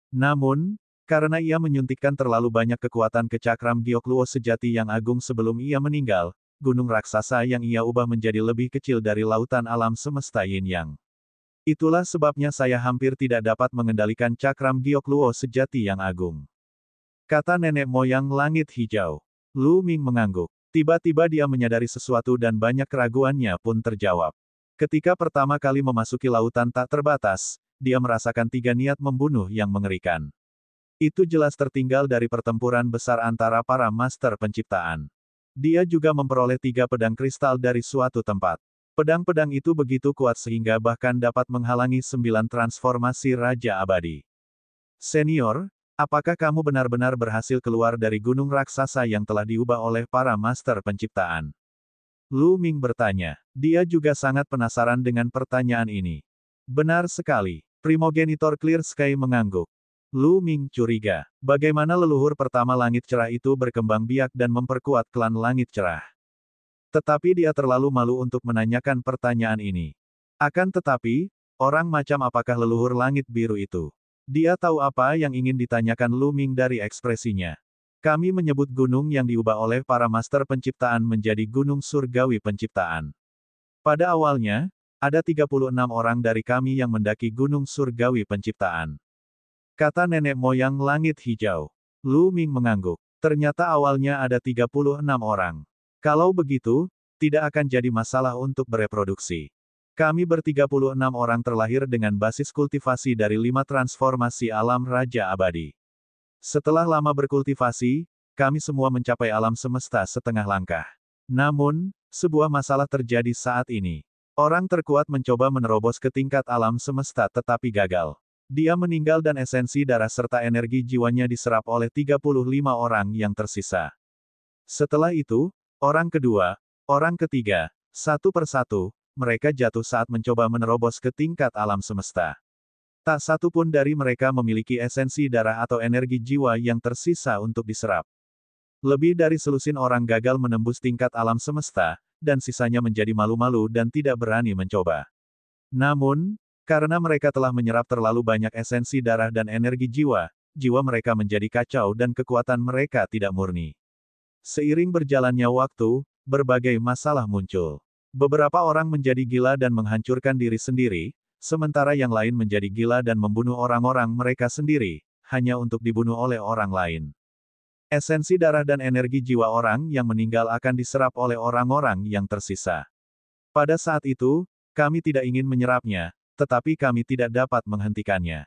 Namun, karena ia menyuntikkan terlalu banyak kekuatan ke cakram giok Luo sejati yang agung sebelum ia meninggal, gunung raksasa yang ia ubah menjadi lebih kecil dari lautan alam semesta Yin Yang. Itulah sebabnya saya hampir tidak dapat mengendalikan cakram giok Luo sejati yang agung. Kata nenek moyang langit hijau. Lu Ming mengangguk. Tiba-tiba dia menyadari sesuatu dan banyak keraguannya pun terjawab. Ketika pertama kali memasuki lautan tak terbatas, dia merasakan 3 niat membunuh yang mengerikan. Itu jelas tertinggal dari pertempuran besar antara para master penciptaan. Dia juga memperoleh 3 pedang kristal dari suatu tempat. Pedang-pedang itu begitu kuat sehingga bahkan dapat menghalangi 9 transformasi Raja Abadi. Senior, apakah kamu benar-benar berhasil keluar dari gunung raksasa yang telah diubah oleh para master penciptaan? Lu Ming bertanya. Dia juga sangat penasaran dengan pertanyaan ini. Benar sekali. Primogenitor Clear Sky mengangguk. Lu Ming curiga. Bagaimana leluhur pertama langit cerah itu berkembang biak dan memperkuat klan langit cerah. Tetapi dia terlalu malu untuk menanyakan pertanyaan ini. Akan tetapi, orang macam apakah leluhur langit biru itu? Dia tahu apa yang ingin ditanyakan Lu Ming dari ekspresinya. Kami menyebut gunung yang diubah oleh para master penciptaan menjadi gunung surgawi penciptaan. Pada awalnya, ada 36 orang dari kami yang mendaki gunung surgawi penciptaan. Kata nenek moyang langit hijau. Lu Ming mengangguk. Ternyata awalnya ada 36 orang. Kalau begitu, tidak akan jadi masalah untuk bereproduksi. Kami ber-36 orang terlahir dengan basis kultivasi dari 5 transformasi alam Raja Abadi. Setelah lama berkultivasi, kami semua mencapai alam semesta setengah langkah. Namun, sebuah masalah terjadi saat ini. Orang terkuat mencoba menerobos ke tingkat alam semesta tetapi gagal. Dia meninggal dan esensi darah serta energi jiwanya diserap oleh 35 orang yang tersisa. Setelah itu, orang kedua, orang ketiga, satu persatu, mereka jatuh saat mencoba menerobos ke tingkat alam semesta. Tak satu pun dari mereka memiliki esensi darah atau energi jiwa yang tersisa untuk diserap. Lebih dari selusin orang gagal menembus tingkat alam semesta, dan sisanya menjadi malu-malu dan tidak berani mencoba. Namun, karena mereka telah menyerap terlalu banyak esensi darah dan energi jiwa, jiwa mereka menjadi kacau dan kekuatan mereka tidak murni. Seiring berjalannya waktu, berbagai masalah muncul. Beberapa orang menjadi gila dan menghancurkan diri sendiri, sementara yang lain menjadi gila dan membunuh orang-orang mereka sendiri, hanya untuk dibunuh oleh orang lain. Esensi darah dan energi jiwa orang yang meninggal akan diserap oleh orang-orang yang tersisa. Pada saat itu, kami tidak ingin menyerapnya, tetapi kami tidak dapat menghentikannya.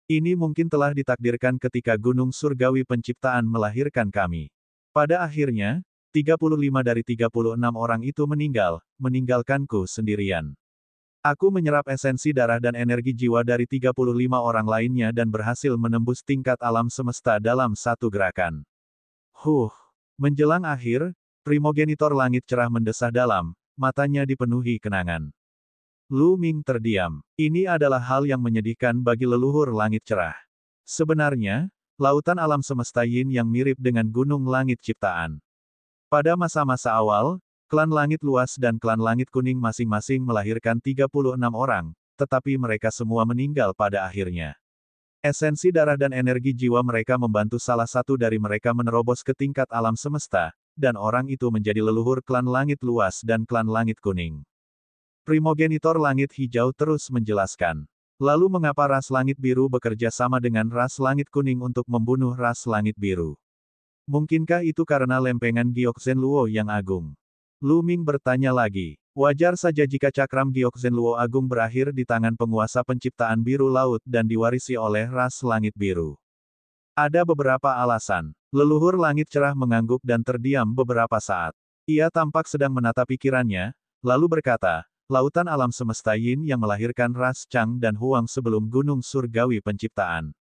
Ini mungkin telah ditakdirkan ketika gunung surgawi penciptaan melahirkan kami. Pada akhirnya, 35 dari 36 orang itu meninggalkanku sendirian. Aku menyerap esensi darah dan energi jiwa dari 35 orang lainnya dan berhasil menembus tingkat alam semesta dalam satu gerakan. Menjelang akhir, primogenitor langit cerah mendesah dalam, matanya dipenuhi kenangan. Lu Ming terdiam. Ini adalah hal yang menyedihkan bagi leluhur langit cerah. Sebenarnya, lautan alam semesta Yin yang mirip dengan gunung langit ciptaan. Pada masa-masa awal, klan langit luas dan klan langit kuning masing-masing melahirkan 36 orang, tetapi mereka semua meninggal pada akhirnya. Esensi darah dan energi jiwa mereka membantu salah satu dari mereka menerobos ke tingkat alam semesta, dan orang itu menjadi leluhur klan langit luas dan klan langit kuning. Primogenitor langit hijau terus menjelaskan. Lalu mengapa ras langit biru bekerja sama dengan ras langit kuning untuk membunuh ras langit biru? Mungkinkah itu karena lempengan giok Zenluo yang agung? Lu Ming bertanya lagi. Wajar saja jika cakram giok Zenluo agung berakhir di tangan penguasa penciptaan biru laut dan diwarisi oleh ras langit biru. Ada beberapa alasan. Leluhur langit cerah mengangguk dan terdiam beberapa saat. Ia tampak sedang menata pikirannya, lalu berkata, lautan alam semesta Yin yang melahirkan ras Chang dan Huang sebelum gunung surgawi penciptaan.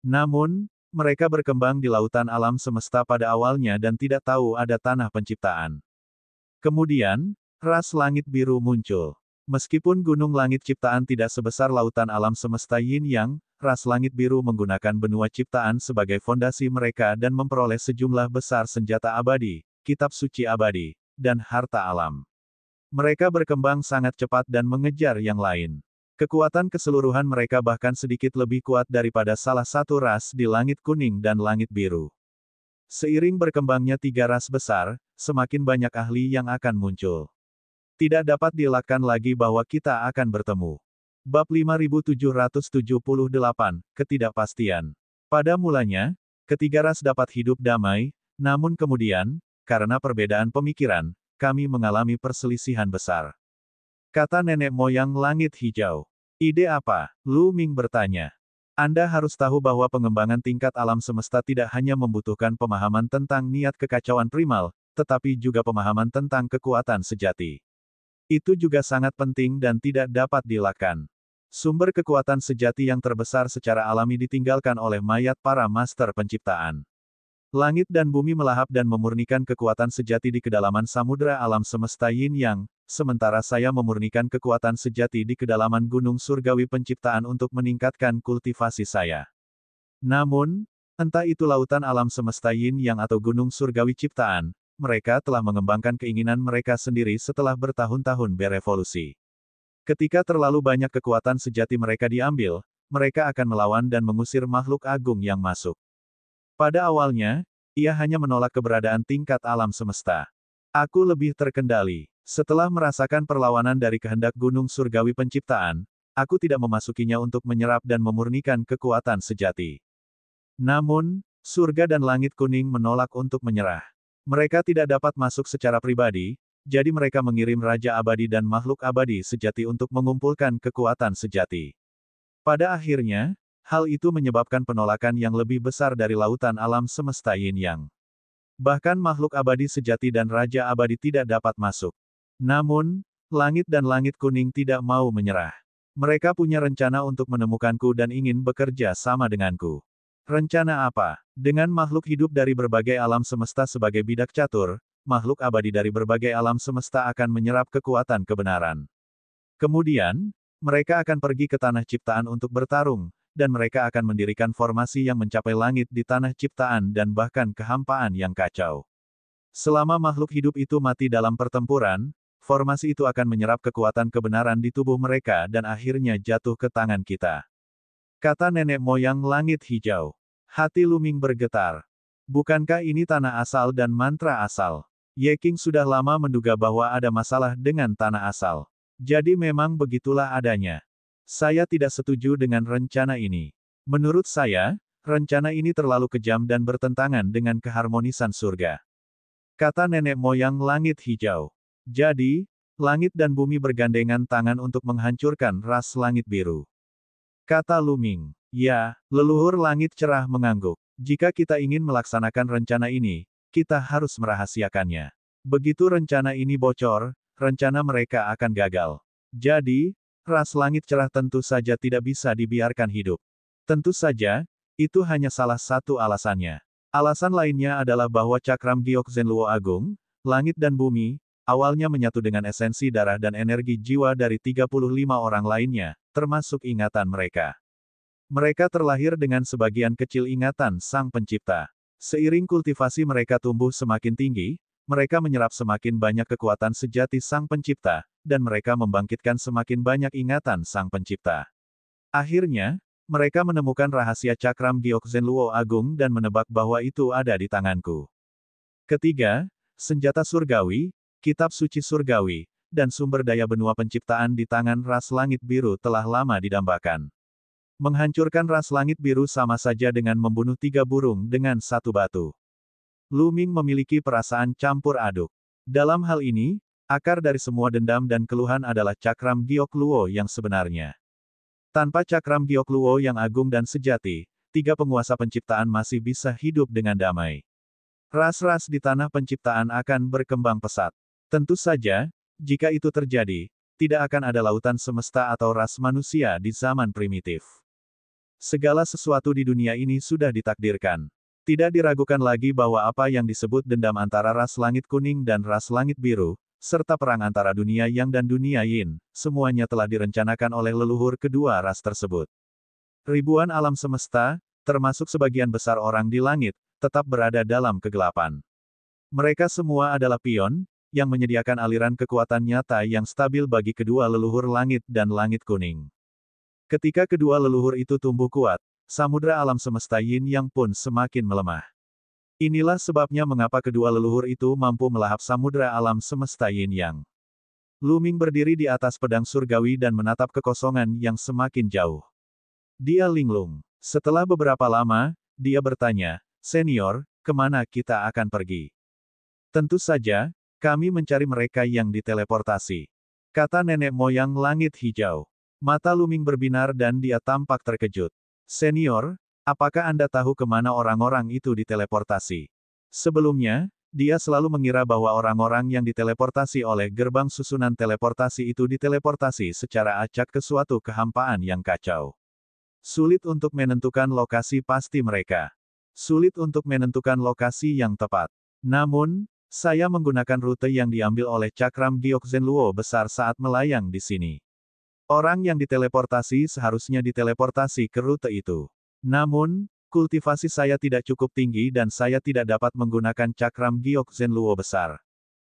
Namun, mereka berkembang di lautan alam semesta pada awalnya dan tidak tahu ada tanah penciptaan. Kemudian, ras langit biru muncul. Meskipun gunung langit ciptaan tidak sebesar lautan alam semesta Yin Yang, ras langit biru menggunakan benua ciptaan sebagai fondasi mereka dan memperoleh sejumlah besar senjata abadi, kitab suci abadi, dan harta alam. Mereka berkembang sangat cepat dan mengejar yang lain. Kekuatan keseluruhan mereka bahkan sedikit lebih kuat daripada salah satu ras di langit kuning dan langit biru. Seiring berkembangnya tiga ras besar, semakin banyak ahli yang akan muncul. Tidak dapat dielakkan lagi bahwa kita akan bertemu. Bab 5778, Ketidakpastian. Pada mulanya, ketiga ras dapat hidup damai, namun kemudian, karena perbedaan pemikiran, kami mengalami perselisihan besar. Kata nenek moyang langit hijau. Ide apa? Lu Ming bertanya. Anda harus tahu bahwa pengembangan tingkat alam semesta tidak hanya membutuhkan pemahaman tentang niat kekacauan primal, tetapi juga pemahaman tentang kekuatan sejati. Itu juga sangat penting dan tidak dapat dielakkan. Sumber kekuatan sejati yang terbesar secara alami ditinggalkan oleh mayat para master penciptaan. Langit dan bumi melahap dan memurnikan kekuatan sejati di kedalaman samudera alam semesta Yin Yang, sementara saya memurnikan kekuatan sejati di kedalaman gunung surgawi penciptaan untuk meningkatkan kultivasi saya. Namun, entah itu lautan alam semesta Yin Yang atau gunung surgawi ciptaan, mereka telah mengembangkan keinginan mereka sendiri setelah bertahun-tahun berevolusi. Ketika terlalu banyak kekuatan sejati mereka diambil, mereka akan melawan dan mengusir makhluk agung yang masuk. Pada awalnya, ia hanya menolak keberadaan tingkat alam semesta. Aku lebih terkendali. Setelah merasakan perlawanan dari kehendak gunung surgawi penciptaan, aku tidak memasukinya untuk menyerap dan memurnikan kekuatan sejati. Namun, surga dan langit kuning menolak untuk menyerah. Mereka tidak dapat masuk secara pribadi, jadi mereka mengirim Raja Abadi dan makhluk abadi sejati untuk mengumpulkan kekuatan sejati. Pada akhirnya, hal itu menyebabkan penolakan yang lebih besar dari lautan alam semesta Yin Yang. Bahkan makhluk abadi sejati dan Raja Abadi tidak dapat masuk. Namun, langit dan langit kuning tidak mau menyerah. Mereka punya rencana untuk menemukanku dan ingin bekerja sama denganku. Rencana apa? Dengan makhluk hidup dari berbagai alam semesta sebagai bidak catur, makhluk abadi dari berbagai alam semesta akan menyerap kekuatan kebenaran. Kemudian, mereka akan pergi ke tanah ciptaan untuk bertarung, dan mereka akan mendirikan formasi yang mencapai langit di tanah ciptaan dan bahkan kehampaan yang kacau. Selama makhluk hidup itu mati dalam pertempuran, formasi itu akan menyerap kekuatan kebenaran di tubuh mereka dan akhirnya jatuh ke tangan kita. Kata nenek moyang langit hijau. Hati Lu Ming bergetar. Bukankah ini tanah asal dan mantra asal? Ye King sudah lama menduga bahwa ada masalah dengan tanah asal. Jadi memang begitulah adanya. Saya tidak setuju dengan rencana ini. Menurut saya, rencana ini terlalu kejam dan bertentangan dengan keharmonisan surga. Kata nenek moyang langit hijau. Jadi, langit dan bumi bergandengan tangan untuk menghancurkan ras langit biru. Kata Lu Ming. Ya, leluhur langit cerah mengangguk. Jika kita ingin melaksanakan rencana ini, kita harus merahasiakannya. Begitu rencana ini bocor, rencana mereka akan gagal. Jadi, ras langit cerah tentu saja tidak bisa dibiarkan hidup. Tentu saja, itu hanya salah satu alasannya. Alasan lainnya adalah bahwa cakram giok Zenluo Agung, langit dan bumi, awalnya menyatu dengan esensi darah dan energi jiwa dari 35 orang lainnya, termasuk ingatan mereka. Mereka terlahir dengan sebagian kecil ingatan Sang Pencipta. Seiring kultivasi mereka tumbuh semakin tinggi, mereka menyerap semakin banyak kekuatan sejati Sang Pencipta, dan mereka membangkitkan semakin banyak ingatan Sang Pencipta. Akhirnya, mereka menemukan rahasia cakram giok Zenluo Agung dan menebak bahwa itu ada di tanganku. Ketiga, senjata surgawi, kitab suci surgawi, dan sumber daya benua penciptaan di tangan ras langit biru telah lama didambakan. Menghancurkan ras langit biru sama saja dengan membunuh 3 burung dengan 1 batu. Lu Ming memiliki perasaan campur aduk. Dalam hal ini, akar dari semua dendam dan keluhan adalah cakram giok luo yang sebenarnya. Tanpa cakram giok luo yang agung dan sejati, 3 penguasa penciptaan masih bisa hidup dengan damai. Ras-ras di tanah penciptaan akan berkembang pesat. Tentu saja, jika itu terjadi, tidak akan ada lautan semesta atau ras manusia di zaman primitif. Segala sesuatu di dunia ini sudah ditakdirkan. Tidak diragukan lagi bahwa apa yang disebut dendam antara ras langit kuning dan ras langit biru, serta perang antara dunia Yang dan dunia Yin, semuanya telah direncanakan oleh leluhur kedua ras tersebut. Ribuan alam semesta, termasuk sebagian besar orang di langit, tetap berada dalam kegelapan. Mereka semua adalah pion, yang menyediakan aliran kekuatan nyata yang stabil bagi kedua leluhur langit dan langit kuning. Ketika kedua leluhur itu tumbuh kuat, samudra alam semesta Yin Yang pun semakin melemah. Inilah sebabnya mengapa kedua leluhur itu mampu melahap samudra alam semesta Yin Yang. Lu Ming berdiri di atas pedang surgawi dan menatap kekosongan yang semakin jauh. Dia linglung. Setelah beberapa lama, dia bertanya, "Senior, kemana kita akan pergi?" "Tentu saja, kami mencari mereka yang diteleportasi," kata nenek moyang langit hijau. Mata Lu Ming berbinar dan dia tampak terkejut. "Senior, apakah Anda tahu kemana orang-orang itu diteleportasi?" Sebelumnya, dia selalu mengira bahwa orang-orang yang diteleportasi oleh gerbang susunan teleportasi itu diteleportasi secara acak ke suatu kehampaan yang kacau. Sulit untuk menentukan lokasi pasti mereka. Sulit untuk menentukan lokasi yang tepat. Namun, saya menggunakan rute yang diambil oleh cakram Gyokzen Luo besar saat melayang di sini. Orang yang diteleportasi seharusnya diteleportasi ke rute itu. Namun, kultivasi saya tidak cukup tinggi dan saya tidak dapat menggunakan cakram Gyokzen Luo besar.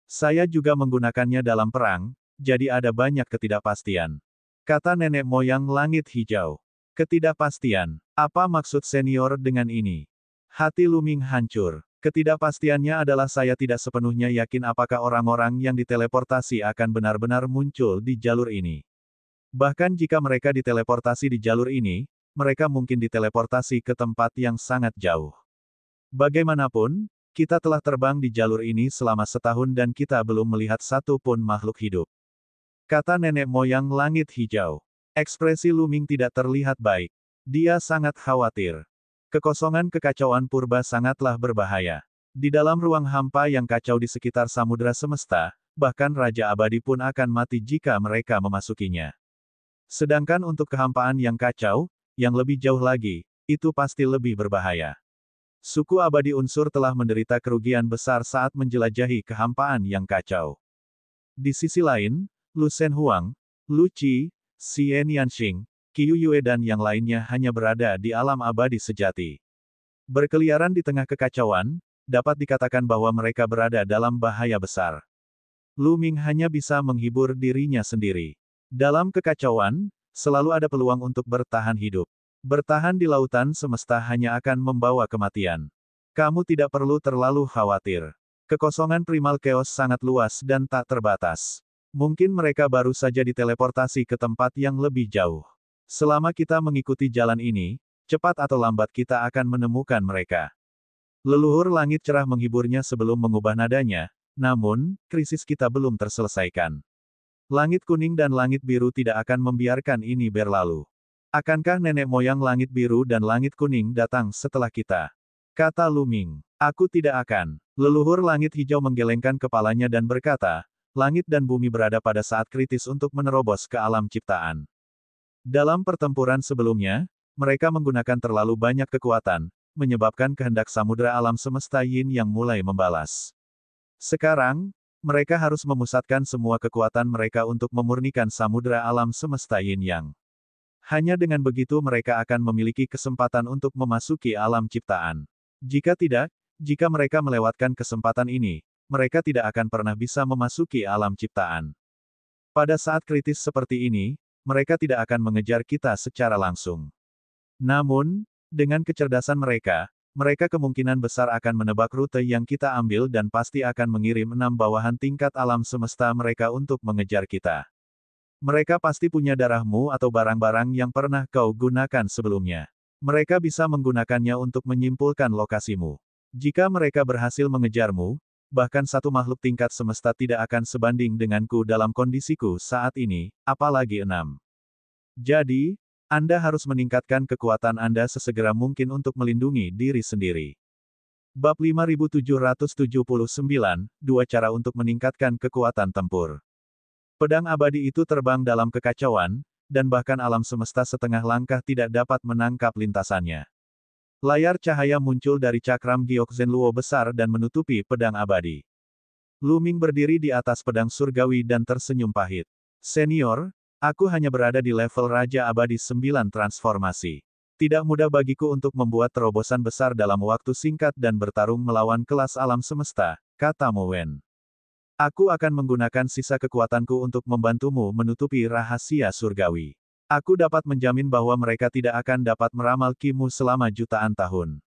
Saya juga menggunakannya dalam perang, jadi ada banyak ketidakpastian. Kata nenek moyang langit hijau. Ketidakpastian. Apa maksud senior dengan ini? Hati Lu Ming hancur. Ketidakpastiannya adalah saya tidak sepenuhnya yakin apakah orang-orang yang diteleportasi akan benar-benar muncul di jalur ini. Bahkan jika mereka diteleportasi di jalur ini, mereka mungkin diteleportasi ke tempat yang sangat jauh. Bagaimanapun, kita telah terbang di jalur ini selama setahun dan kita belum melihat satu pun makhluk hidup. Kata nenek moyang langit hijau. Ekspresi Lu Ming tidak terlihat baik. Dia sangat khawatir. Kekosongan kekacauan purba sangatlah berbahaya. Di dalam ruang hampa yang kacau di sekitar samudra semesta, bahkan Raja Abadi pun akan mati jika mereka memasukinya. Sedangkan untuk kehampaan yang kacau, yang lebih jauh lagi, itu pasti lebih berbahaya. Suku abadi unsur telah menderita kerugian besar saat menjelajahi kehampaan yang kacau. Di sisi lain, Lu Shen Huang, Lu Qi, Xian Yanxing, Qiu Yue dan yang lainnya hanya berada di alam abadi sejati. Berkeliaran di tengah kekacauan, dapat dikatakan bahwa mereka berada dalam bahaya besar. Lu Ming hanya bisa menghibur dirinya sendiri. Dalam kekacauan, selalu ada peluang untuk bertahan hidup. Bertahan di lautan semesta hanya akan membawa kematian. Kamu tidak perlu terlalu khawatir. Kekosongan primal chaos sangat luas dan tak terbatas. Mungkin mereka baru saja diteleportasi ke tempat yang lebih jauh. Selama kita mengikuti jalan ini, cepat atau lambat kita akan menemukan mereka. Leluhur langit cerah menghiburnya sebelum mengubah nadanya, namun, krisis kita belum terselesaikan. Langit kuning dan langit biru tidak akan membiarkan ini berlalu. Akankah nenek moyang langit biru dan langit kuning datang setelah kita? Kata Lu Ming. Aku tidak akan. Leluhur langit hijau menggelengkan kepalanya dan berkata, langit dan bumi berada pada saat kritis untuk menerobos ke alam ciptaan. Dalam pertempuran sebelumnya, mereka menggunakan terlalu banyak kekuatan, menyebabkan kehendak samudra alam semesta Yin yang mulai membalas. Sekarang, mereka harus memusatkan semua kekuatan mereka untuk memurnikan samudra alam semesta Yin Yang. Hanya dengan begitu mereka akan memiliki kesempatan untuk memasuki alam ciptaan. Jika tidak, jika mereka melewatkan kesempatan ini, mereka tidak akan pernah bisa memasuki alam ciptaan. Pada saat kritis seperti ini, mereka tidak akan mengejar kita secara langsung. Namun, dengan kecerdasan mereka, mereka kemungkinan besar akan menebak rute yang kita ambil dan pasti akan mengirim 6 bawahan tingkat alam semesta mereka untuk mengejar kita. Mereka pasti punya darahmu atau barang-barang yang pernah kau gunakan sebelumnya. Mereka bisa menggunakannya untuk menyimpulkan lokasimu. Jika mereka berhasil mengejarmu, bahkan satu makhluk tingkat semesta tidak akan sebanding denganku dalam kondisiku saat ini, apalagi 6. Jadi, Anda harus meningkatkan kekuatan Anda sesegera mungkin untuk melindungi diri sendiri. Bab 5779, Dua cara untuk meningkatkan kekuatan tempur. Pedang abadi itu terbang dalam kekacauan, dan bahkan alam semesta setengah langkah tidak dapat menangkap lintasannya. Layar cahaya muncul dari cakram Gyokzen Luo besar dan menutupi pedang abadi. Lu Ming berdiri di atas pedang surgawi dan tersenyum pahit. Senior, aku hanya berada di level Raja Abadi 9 transformasi. Tidak mudah bagiku untuk membuat terobosan besar dalam waktu singkat dan bertarung melawan kelas alam semesta, kata Mo Wen. Aku akan menggunakan sisa kekuatanku untuk membantumu menutupi rahasia surgawi. Aku dapat menjamin bahwa mereka tidak akan dapat meramal Ki-mu selama jutaan tahun.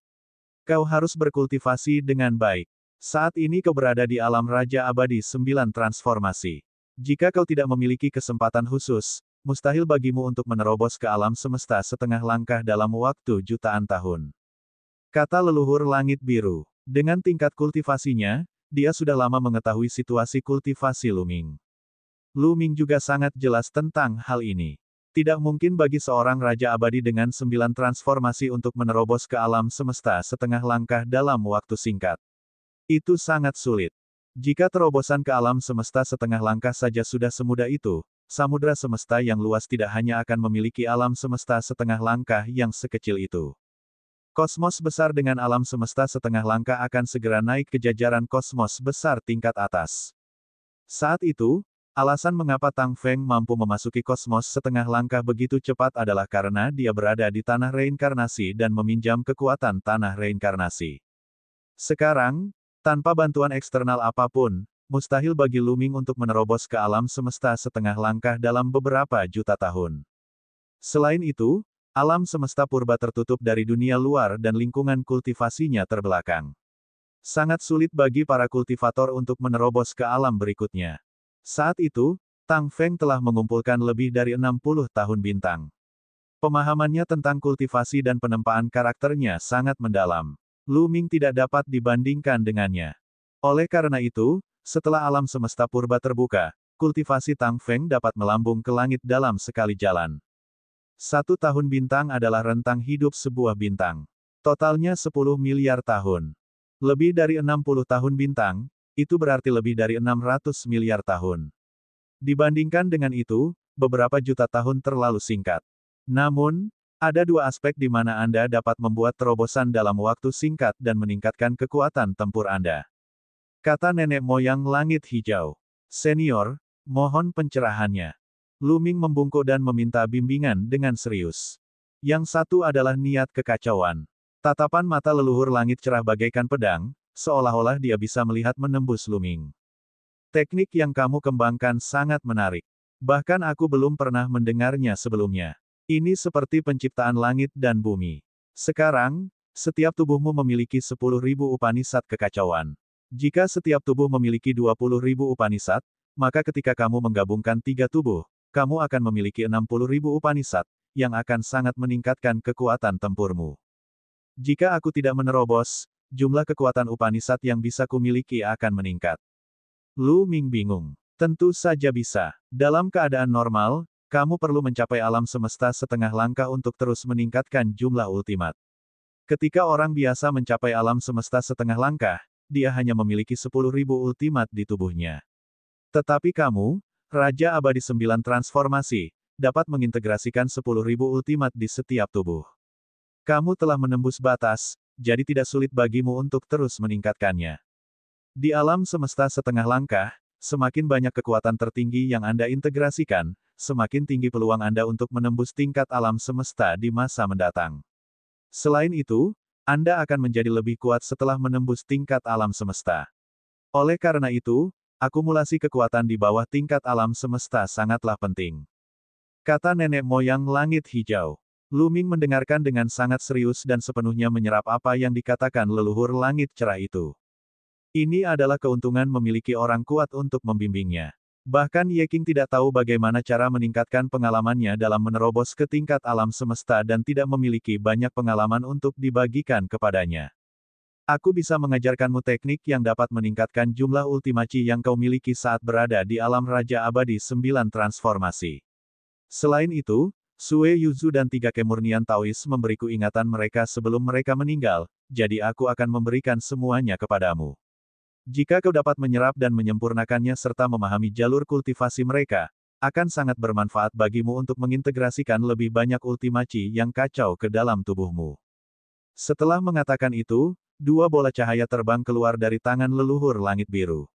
Kau harus berkultivasi dengan baik. Saat ini kau berada di alam Raja Abadi 9 transformasi. Jika kau tidak memiliki kesempatan khusus, mustahil bagimu untuk menerobos ke alam semesta setengah langkah dalam waktu jutaan tahun. Kata leluhur langit biru. Dengan tingkat kultivasinya, dia sudah lama mengetahui situasi kultivasi Lu Ming. Lu Ming juga sangat jelas tentang hal ini. Tidak mungkin bagi seorang Raja Abadi dengan 9 transformasi untuk menerobos ke alam semesta setengah langkah dalam waktu singkat. Itu sangat sulit. Jika terobosan ke alam semesta setengah langkah saja sudah semudah itu, samudra semesta yang luas tidak hanya akan memiliki alam semesta setengah langkah yang sekecil itu. Kosmos besar dengan alam semesta setengah langkah akan segera naik ke jajaran kosmos besar tingkat atas. Saat itu, alasan mengapa Tang Feng mampu memasuki kosmos setengah langkah begitu cepat adalah karena dia berada di tanah reinkarnasi dan meminjam kekuatan tanah reinkarnasi. Sekarang, tanpa bantuan eksternal apapun, mustahil bagi Lu Ming untuk menerobos ke alam semesta setengah langkah dalam beberapa juta tahun. Selain itu, alam semesta purba tertutup dari dunia luar dan lingkungan kultivasinya terbelakang. Sangat sulit bagi para kultivator untuk menerobos ke alam berikutnya. Saat itu, Tang Feng telah mengumpulkan lebih dari 60 tahun bintang. Pemahamannya tentang kultivasi dan penempaan karakternya sangat mendalam. Lu Ming tidak dapat dibandingkan dengannya. Oleh karena itu, setelah alam semesta purba terbuka, kultivasi Tang Feng dapat melambung ke langit dalam sekali jalan. 1 tahun bintang adalah rentang hidup sebuah bintang. Totalnya 10 miliar tahun. Lebih dari 60 tahun bintang, itu berarti lebih dari 600 miliar tahun. Dibandingkan dengan itu, beberapa juta tahun terlalu singkat. Namun, ada 2 aspek di mana Anda dapat membuat terobosan dalam waktu singkat dan meningkatkan kekuatan tempur Anda. Kata nenek moyang langit hijau. Senior, mohon pencerahannya. Lu Ming membungkuk dan meminta bimbingan dengan serius. Yang satu adalah niat kekacauan. Tatapan mata leluhur langit cerah bagaikan pedang, seolah-olah dia bisa melihat menembus Lu Ming. Teknik yang kamu kembangkan sangat menarik. Bahkan aku belum pernah mendengarnya sebelumnya. Ini seperti penciptaan langit dan bumi. Sekarang, setiap tubuhmu memiliki 10.000 Upanishad kekacauan. Jika setiap tubuh memiliki 20.000 Upanishad, maka ketika kamu menggabungkan 3 tubuh, kamu akan memiliki 60.000 Upanishad, yang akan sangat meningkatkan kekuatan tempurmu. Jika aku tidak menerobos, jumlah kekuatan Upanishad yang bisa kumiliki akan meningkat. Lu Ming bingung. Tentu saja bisa. Dalam keadaan normal, kamu perlu mencapai alam semesta setengah langkah untuk terus meningkatkan jumlah ultimat. Ketika orang biasa mencapai alam semesta setengah langkah, dia hanya memiliki 10.000 ultimat di tubuhnya. Tetapi kamu, Raja Abadi 9 transformasi, dapat mengintegrasikan 10.000 ultimat di setiap tubuh. Kamu telah menembus batas, jadi tidak sulit bagimu untuk terus meningkatkannya. Di alam semesta setengah langkah, semakin banyak kekuatan tertinggi yang Anda integrasikan, semakin tinggi peluang Anda untuk menembus tingkat alam semesta di masa mendatang. Selain itu, Anda akan menjadi lebih kuat setelah menembus tingkat alam semesta. Oleh karena itu, akumulasi kekuatan di bawah tingkat alam semesta sangatlah penting. Kata nenek moyang langit hijau. Lu Ming mendengarkan dengan sangat serius dan sepenuhnya menyerap apa yang dikatakan leluhur langit cerah itu. Ini adalah keuntungan memiliki orang kuat untuk membimbingnya. Bahkan Ye King tidak tahu bagaimana cara meningkatkan pengalamannya dalam menerobos ke tingkat alam semesta dan tidak memiliki banyak pengalaman untuk dibagikan kepadanya. Aku bisa mengajarkanmu teknik yang dapat meningkatkan jumlah ultimachi yang kau miliki saat berada di alam Raja Abadi 9 transformasi. Selain itu, Sue Yuzu dan 3 kemurnian Taois memberiku ingatan mereka sebelum mereka meninggal, jadi aku akan memberikan semuanya kepadamu. Jika kau dapat menyerap dan menyempurnakannya serta memahami jalur kultivasi mereka, akan sangat bermanfaat bagimu untuk mengintegrasikan lebih banyak ultimachi yang kacau ke dalam tubuhmu. Setelah mengatakan itu, 2 bola cahaya terbang keluar dari tangan leluhur langit biru.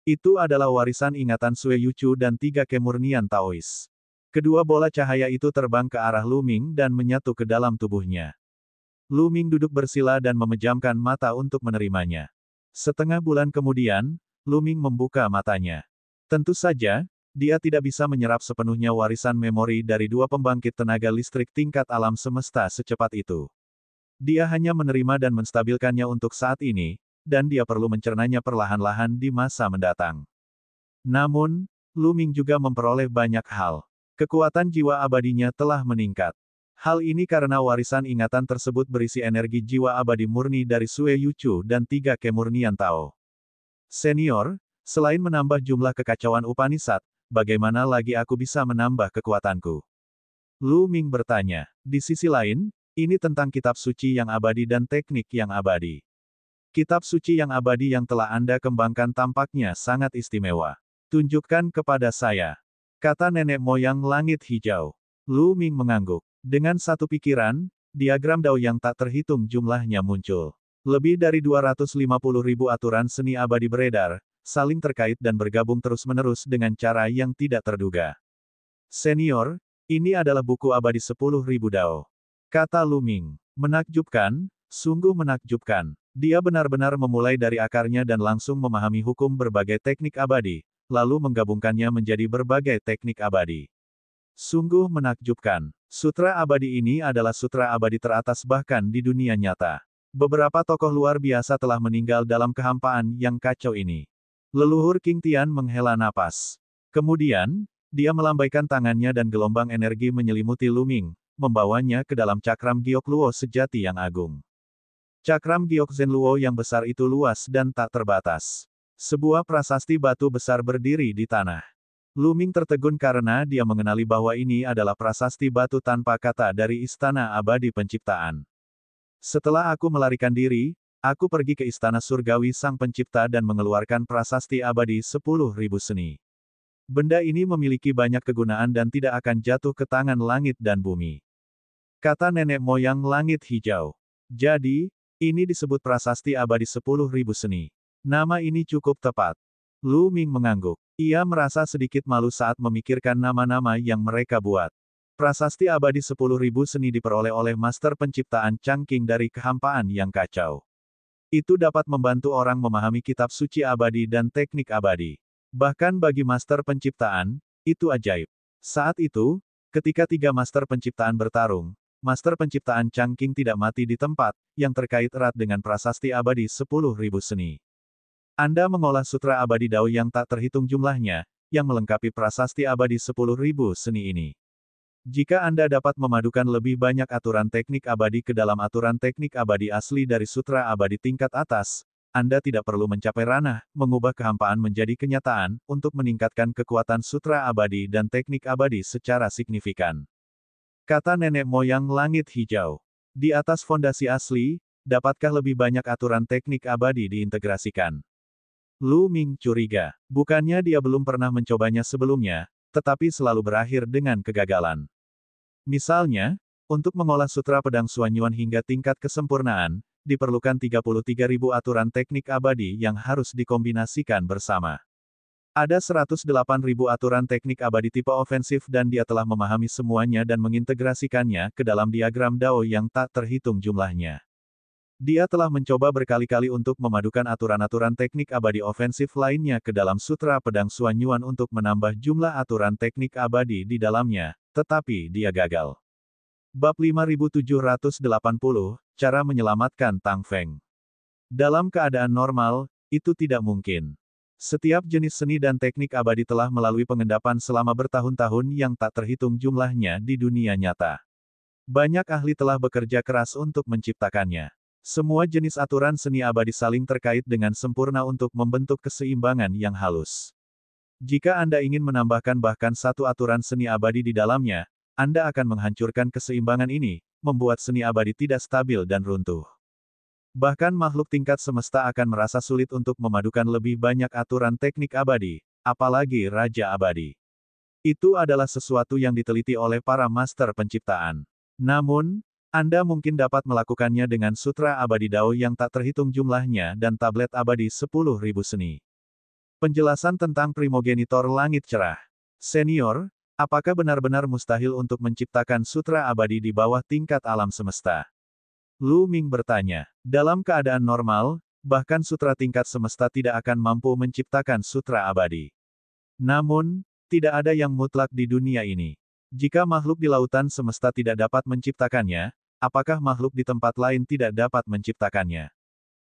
Itu adalah warisan ingatan Sue Yuchu dan 3 kemurnian Taois. Kedua bola cahaya itu terbang ke arah Lu Ming dan menyatu ke dalam tubuhnya. Lu Ming duduk bersila dan memejamkan mata untuk menerimanya. Setengah bulan kemudian, Lu Ming membuka matanya. Tentu saja, dia tidak bisa menyerap sepenuhnya warisan memori dari 2 pembangkit tenaga listrik tingkat alam semesta secepat itu. Dia hanya menerima dan menstabilkannya untuk saat ini, dan dia perlu mencernanya perlahan-lahan di masa mendatang. Namun, Lu Ming juga memperoleh banyak hal. Kekuatan jiwa abadinya telah meningkat. Hal ini karena warisan ingatan tersebut berisi energi jiwa abadi murni dari Sue Yuchu dan 3 kemurnian Tao. Senior, selain menambah jumlah kekacauan Upanishad, bagaimana lagi aku bisa menambah kekuatanku? Lu Ming bertanya. Di sisi lain, ini tentang kitab suci yang abadi dan teknik yang abadi. Kitab suci yang abadi yang telah Anda kembangkan tampaknya sangat istimewa. Tunjukkan kepada saya, kata nenek moyang langit hijau. Lu Ming mengangguk. Dengan satu pikiran, diagram Dao yang tak terhitung jumlahnya muncul. Lebih dari 250.000 aturan seni abadi beredar, saling terkait dan bergabung terus-menerus dengan cara yang tidak terduga. Senior, ini adalah buku abadi 10.000 Dao. Kata Lu Ming. Menakjubkan, sungguh menakjubkan. Dia benar-benar memulai dari akarnya dan langsung memahami hukum berbagai teknik abadi, lalu menggabungkannya menjadi berbagai teknik abadi. Sungguh menakjubkan. Sutra abadi ini adalah sutra abadi teratas bahkan di dunia nyata. Beberapa tokoh luar biasa telah meninggal dalam kehampaan yang kacau ini. Leluhur King Tian menghela napas. Kemudian, dia melambaikan tangannya dan gelombang energi menyelimuti Lu Ming, membawanya ke dalam cakram giok luo sejati yang agung. Cakram giok Zen Luo yang besar itu luas dan tak terbatas. Sebuah prasasti batu besar berdiri di tanah. Lu Ming tertegun karena dia mengenali bahwa ini adalah prasasti batu tanpa kata dari Istana Abadi Penciptaan. Setelah aku melarikan diri, aku pergi ke Istana Surgawi Sang Pencipta dan mengeluarkan prasasti abadi 10.000 seni. Benda ini memiliki banyak kegunaan dan tidak akan jatuh ke tangan langit dan bumi. Kata nenek moyang langit hijau. Jadi, ini disebut prasasti abadi 10.000 seni. Nama ini cukup tepat. Lu Ming mengangguk. Ia merasa sedikit malu saat memikirkan nama-nama yang mereka buat. Prasasti abadi 10.000 seni diperoleh oleh Master Penciptaan Changqing dari kehampaan yang kacau. Itu dapat membantu orang memahami kitab suci abadi dan teknik abadi. Bahkan bagi Master Penciptaan, itu ajaib. Saat itu, ketika 3 Master Penciptaan bertarung, Master Penciptaan Changqing tidak mati di tempat, yang terkait erat dengan prasasti abadi 10.000 seni. Anda mengolah sutra abadi Dao yang tak terhitung jumlahnya, yang melengkapi prasasti abadi 10.000 seni ini. Jika Anda dapat memadukan lebih banyak aturan teknik abadi ke dalam aturan teknik abadi asli dari sutra abadi tingkat atas, Anda tidak perlu mencapai ranah, mengubah kehampaan menjadi kenyataan, untuk meningkatkan kekuatan sutra abadi dan teknik abadi secara signifikan. Kata nenek moyang langit hijau. Di atas fondasi asli, dapatkah lebih banyak aturan teknik abadi diintegrasikan? Lu Ming curiga. Bukannya dia belum pernah mencobanya sebelumnya, tetapi selalu berakhir dengan kegagalan. Misalnya, untuk mengolah sutra pedang Suanyuan hingga tingkat kesempurnaan, diperlukan 33.000 aturan teknik abadi yang harus dikombinasikan bersama. Ada 108.000 aturan teknik abadi tipe ofensif dan dia telah memahami semuanya dan mengintegrasikannya ke dalam diagram Dao yang tak terhitung jumlahnya. Dia telah mencoba berkali-kali untuk memadukan aturan-aturan teknik abadi ofensif lainnya ke dalam sutra pedang Suanyuan untuk menambah jumlah aturan teknik abadi di dalamnya, tetapi dia gagal. Bab 5780, Cara Menyelamatkan Tang Feng. Dalam keadaan normal, itu tidak mungkin. Setiap jenis seni dan teknik abadi telah melalui pengendapan selama bertahun-tahun yang tak terhitung jumlahnya di dunia nyata. Banyak ahli telah bekerja keras untuk menciptakannya. Semua jenis aturan seni abadi saling terkait dengan sempurna untuk membentuk keseimbangan yang halus. Jika Anda ingin menambahkan bahkan satu aturan seni abadi di dalamnya, Anda akan menghancurkan keseimbangan ini, membuat seni abadi tidak stabil dan runtuh. Bahkan makhluk tingkat semesta akan merasa sulit untuk memadukan lebih banyak aturan teknik abadi, apalagi Raja Abadi. Itu adalah sesuatu yang diteliti oleh para master penciptaan. Namun, Anda mungkin dapat melakukannya dengan sutra abadi Dao yang tak terhitung jumlahnya dan tablet abadi 10.000 seni. Penjelasan tentang primogenitor langit cerah. Senior, apakah benar-benar mustahil untuk menciptakan sutra abadi di bawah tingkat alam semesta? Lu Ming bertanya. Dalam keadaan normal, bahkan sutra tingkat semesta tidak akan mampu menciptakan sutra abadi. Namun, tidak ada yang mutlak di dunia ini. Jika makhluk di lautan semesta tidak dapat menciptakannya, apakah makhluk di tempat lain tidak dapat menciptakannya?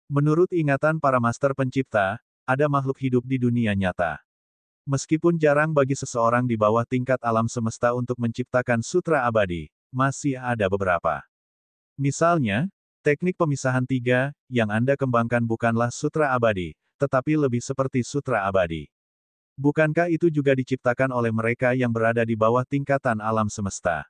Menurut ingatan para master pencipta, ada makhluk hidup di dunia nyata. Meskipun jarang bagi seseorang di bawah tingkat alam semesta untuk menciptakan sutra abadi, masih ada beberapa. Misalnya, teknik pemisahan tiga, yang Anda kembangkan bukanlah sutra abadi, tetapi lebih seperti sutra abadi. Bukankah itu juga diciptakan oleh mereka yang berada di bawah tingkatan alam semesta?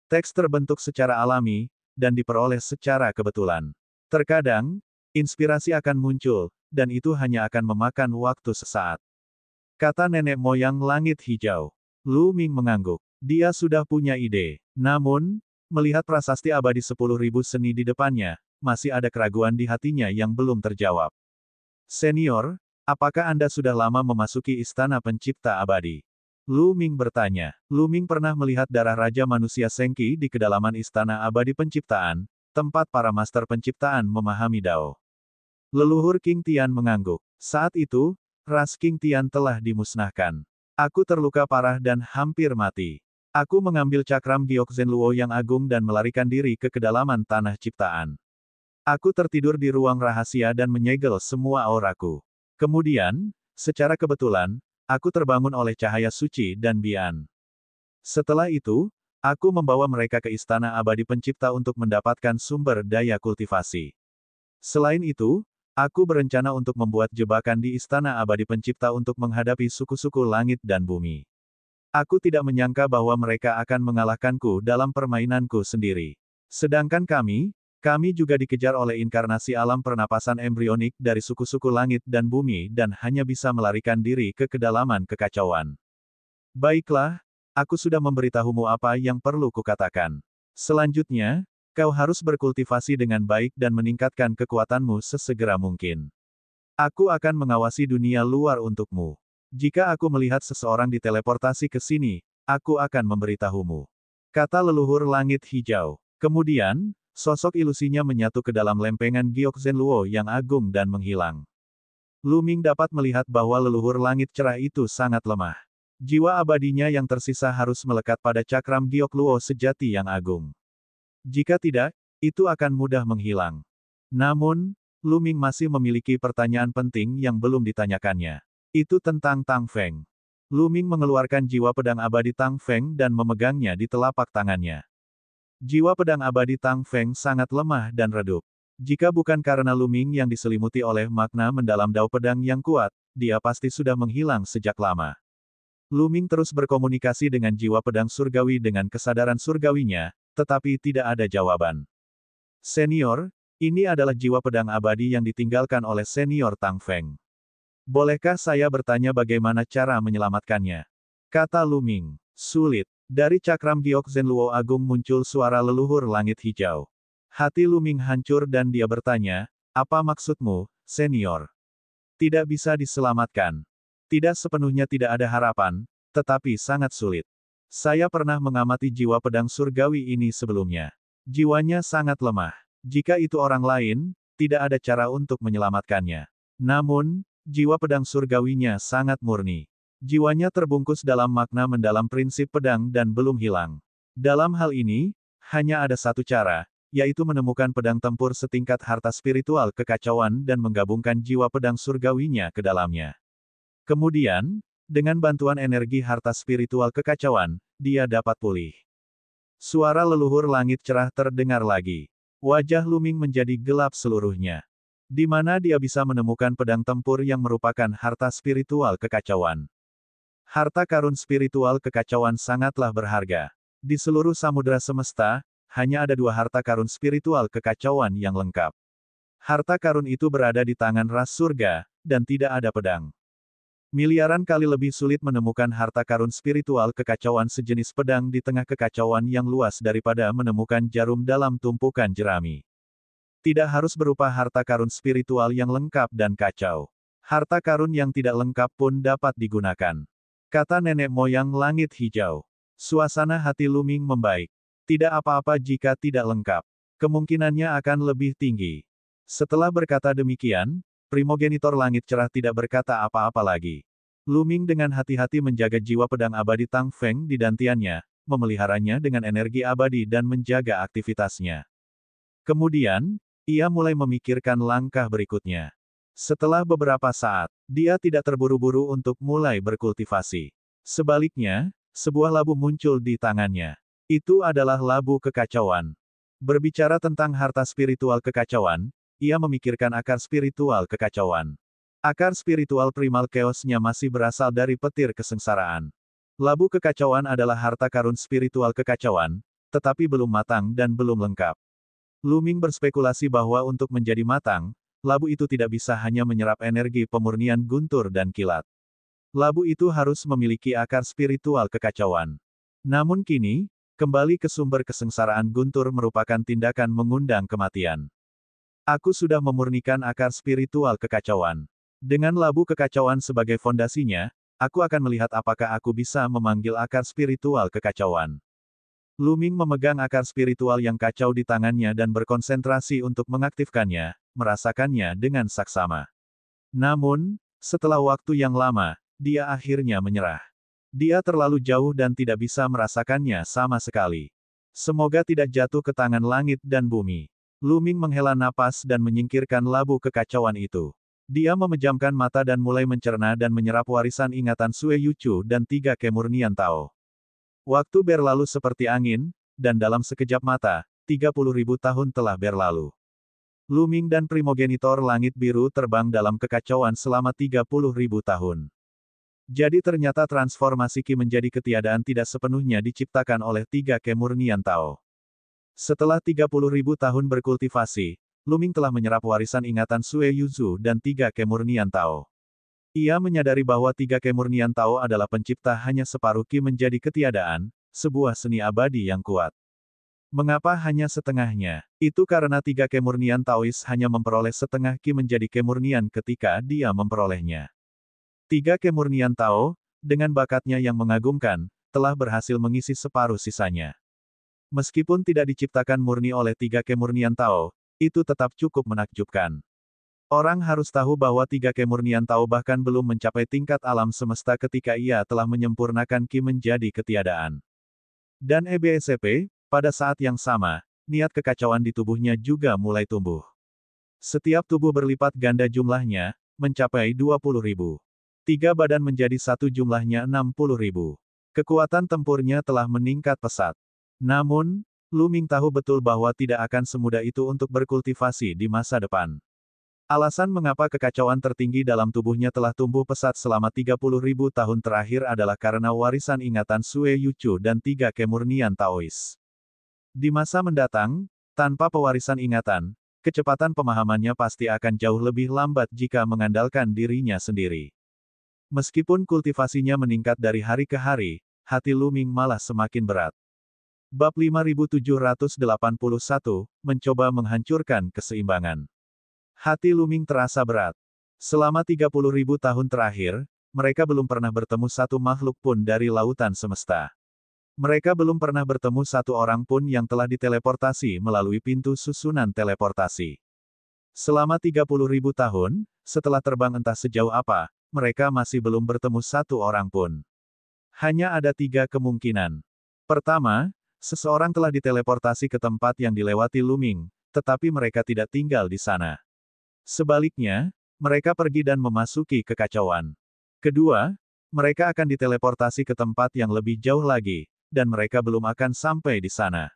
Teks terbentuk secara alami, dan diperoleh secara kebetulan. Terkadang, inspirasi akan muncul, dan itu hanya akan memakan waktu sesaat. Kata nenek moyang langit hijau. Lu Ming mengangguk. Dia sudah punya ide. Namun, melihat prasasti abadi 10.000 seni di depannya, masih ada keraguan di hatinya yang belum terjawab. Senior, apakah Anda sudah lama memasuki istana pencipta abadi? Lu Ming bertanya. Lu Ming pernah melihat darah Raja Manusia Sengki di kedalaman istana abadi penciptaan, tempat para master penciptaan memahami Dao. Leluhur King Tian mengangguk. Saat itu, ras King Tian telah dimusnahkan. Aku terluka parah dan hampir mati. Aku mengambil cakram Gyokzen Luo yang agung dan melarikan diri ke kedalaman tanah ciptaan. Aku tertidur di ruang rahasia dan menyegel semua auraku. Kemudian, secara kebetulan, aku terbangun oleh cahaya suci dan Bian. Setelah itu, aku membawa mereka ke istana abadi pencipta untuk mendapatkan sumber daya kultivasi. Selain itu, aku berencana untuk membuat jebakan di istana abadi pencipta untuk menghadapi suku-suku langit dan bumi. Aku tidak menyangka bahwa mereka akan mengalahkanku dalam permainanku sendiri. Sedangkan kami juga dikejar oleh inkarnasi alam pernapasan embrionik dari suku-suku langit dan bumi dan hanya bisa melarikan diri ke kedalaman kekacauan. Baiklah, aku sudah memberitahumu apa yang perlu kukatakan. Selanjutnya, kau harus berkultivasi dengan baik dan meningkatkan kekuatanmu sesegera mungkin. Aku akan mengawasi dunia luar untukmu. Jika aku melihat seseorang diteleportasi ke sini, aku akan memberitahumu. Kata leluhur langit hijau. Kemudian, sosok ilusinya menyatu ke dalam lempengan Gyokzen Luo yang agung dan menghilang. Lu Ming dapat melihat bahwa leluhur langit cerah itu sangat lemah. Jiwa abadinya yang tersisa harus melekat pada cakram Gyok Luo sejati yang agung. Jika tidak, itu akan mudah menghilang. Namun, Lu Ming masih memiliki pertanyaan penting yang belum ditanyakannya. Itu tentang Tang Feng. Lu Ming mengeluarkan jiwa pedang abadi Tang Feng dan memegangnya di telapak tangannya. Jiwa pedang abadi Tang Feng sangat lemah dan redup. Jika bukan karena Lu Ming yang diselimuti oleh makna mendalam dao pedang yang kuat, dia pasti sudah menghilang sejak lama. Lu Ming terus berkomunikasi dengan jiwa pedang surgawi dengan kesadaran surgawinya, tetapi tidak ada jawaban. Senior, ini adalah jiwa pedang abadi yang ditinggalkan oleh Senior Tang Feng. Bolehkah saya bertanya bagaimana cara menyelamatkannya? Kata Lu Ming. Sulit. Dari cakram Gyokzen Luo agung muncul suara leluhur langit hijau. Hati Lu Ming hancur dan dia bertanya, apa maksudmu, Senior? Tidak bisa diselamatkan. Tidak sepenuhnya tidak ada harapan, tetapi sangat sulit. Saya pernah mengamati jiwa pedang surgawi ini sebelumnya. Jiwanya sangat lemah. Jika itu orang lain, tidak ada cara untuk menyelamatkannya. Namun, jiwa pedang surgawinya sangat murni. Jiwanya terbungkus dalam makna mendalam prinsip pedang dan belum hilang. Dalam hal ini, hanya ada satu cara, yaitu menemukan pedang tempur setingkat harta spiritual kekacauan dan menggabungkan jiwa pedang surgawinya ke dalamnya. Kemudian, dengan bantuan energi harta spiritual kekacauan, dia dapat pulih. Suara leluhur langit cerah terdengar lagi. Wajah Lu Ming menjadi gelap seluruhnya. Di mana dia bisa menemukan pedang tempur yang merupakan harta spiritual kekacauan. Harta karun spiritual kekacauan sangatlah berharga. Di seluruh samudera semesta, hanya ada dua harta karun spiritual kekacauan yang lengkap. Harta karun itu berada di tangan ras surga, dan tidak ada pedang. Miliaran kali lebih sulit menemukan harta karun spiritual kekacauan sejenis pedang di tengah kekacauan yang luas daripada menemukan jarum dalam tumpukan jerami. Tidak harus berupa harta karun spiritual yang lengkap dan kacau. Harta karun yang tidak lengkap pun dapat digunakan. Kata nenek moyang langit hijau. Suasana hati Luming membaik. Tidak apa-apa jika tidak lengkap. Kemungkinannya akan lebih tinggi. Setelah berkata demikian, primogenitor langit cerah tidak berkata apa-apa lagi. Luming dengan hati-hati menjaga jiwa pedang abadi Tang Feng di dantiannya, memeliharanya dengan energi abadi dan menjaga aktivitasnya. Kemudian, ia mulai memikirkan langkah berikutnya. Setelah beberapa saat, dia tidak terburu-buru untuk mulai berkultivasi. Sebaliknya, sebuah labu muncul di tangannya. Itu adalah labu kekacauan. Berbicara tentang harta spiritual kekacauan, ia memikirkan akar spiritual kekacauan. Akar spiritual primal chaos-nya masih berasal dari petir kesengsaraan. Labu kekacauan adalah harta karun spiritual kekacauan, tetapi belum matang dan belum lengkap. Luming berspekulasi bahwa untuk menjadi matang, labu itu tidak bisa hanya menyerap energi pemurnian guntur dan kilat. Labu itu harus memiliki akar spiritual kekacauan. Namun kini, kembali ke sumber kesengsaraan guntur merupakan tindakan mengundang kematian. Aku sudah memurnikan akar spiritual kekacauan. Dengan labu kekacauan sebagai fondasinya, aku akan melihat apakah aku bisa memanggil akar spiritual kekacauan. Luming memegang akar spiritual yang kacau di tangannya dan berkonsentrasi untuk mengaktifkannya, merasakannya dengan saksama. Namun, setelah waktu yang lama, dia akhirnya menyerah. Dia terlalu jauh dan tidak bisa merasakannya sama sekali. Semoga tidak jatuh ke tangan langit dan bumi. Luming menghela napas dan menyingkirkan labu kekacauan itu. Dia memejamkan mata dan mulai mencerna dan menyerap warisan ingatan Sue Yuchu dan 3 kemurnian Tao. Waktu berlalu seperti angin, dan dalam sekejap mata, 30.000 tahun telah berlalu. Luming dan primogenitor langit biru terbang dalam kekacauan selama 30.000 tahun. Jadi ternyata transformasi Qi menjadi ketiadaan tidak sepenuhnya diciptakan oleh 3 kemurnian Tao. Setelah 30.000 tahun berkultivasi, Luming telah menyerap warisan ingatan Sue Yuzu dan 3 kemurnian Tao. Ia menyadari bahwa 3 kemurnian Tao adalah pencipta hanya separuh Qi menjadi ketiadaan, sebuah seni abadi yang kuat. Mengapa hanya setengahnya? Itu karena 3 kemurnian Taois hanya memperoleh setengah Qi menjadi kemurnian ketika dia memperolehnya. 3 kemurnian Tao, dengan bakatnya yang mengagumkan, telah berhasil mengisi separuh sisanya. Meskipun tidak diciptakan murni oleh 3 kemurnian Tao, itu tetap cukup menakjubkan. Orang harus tahu bahwa 3 kemurnian Tao bahkan belum mencapai tingkat alam semesta ketika ia telah menyempurnakan Qi menjadi ketiadaan. Dan EBSCP, pada saat yang sama, niat kekacauan di tubuhnya juga mulai tumbuh. Setiap tubuh berlipat ganda jumlahnya, mencapai 20.000. 3 badan menjadi 1 jumlahnya 60.000. Kekuatan tempurnya telah meningkat pesat. Namun, Luming tahu betul bahwa tidak akan semudah itu untuk berkultivasi di masa depan. Alasan mengapa kekacauan tertinggi dalam tubuhnya telah tumbuh pesat selama 30.000 tahun terakhir adalah karena warisan ingatan Sue Yuchu dan 3 kemurnian Taois. Di masa mendatang, tanpa pewarisan ingatan, kecepatan pemahamannya pasti akan jauh lebih lambat jika mengandalkan dirinya sendiri. Meskipun kultivasinya meningkat dari hari ke hari, hati Luming malah semakin berat. Bab 5781, mencoba menghancurkan keseimbangan. Hati Luming terasa berat. Selama 30.000 tahun terakhir, mereka belum pernah bertemu satu makhluk pun dari lautan semesta. Mereka belum pernah bertemu satu orang pun yang telah diteleportasi melalui pintu susunan teleportasi. Selama 30.000 tahun, setelah terbang entah sejauh apa, mereka masih belum bertemu satu orang pun. Hanya ada 3 kemungkinan. Pertama, seseorang telah diteleportasi ke tempat yang dilewati Luming, tetapi mereka tidak tinggal di sana. Sebaliknya, mereka pergi dan memasuki kekacauan. Kedua, mereka akan diteleportasi ke tempat yang lebih jauh lagi, dan mereka belum akan sampai di sana.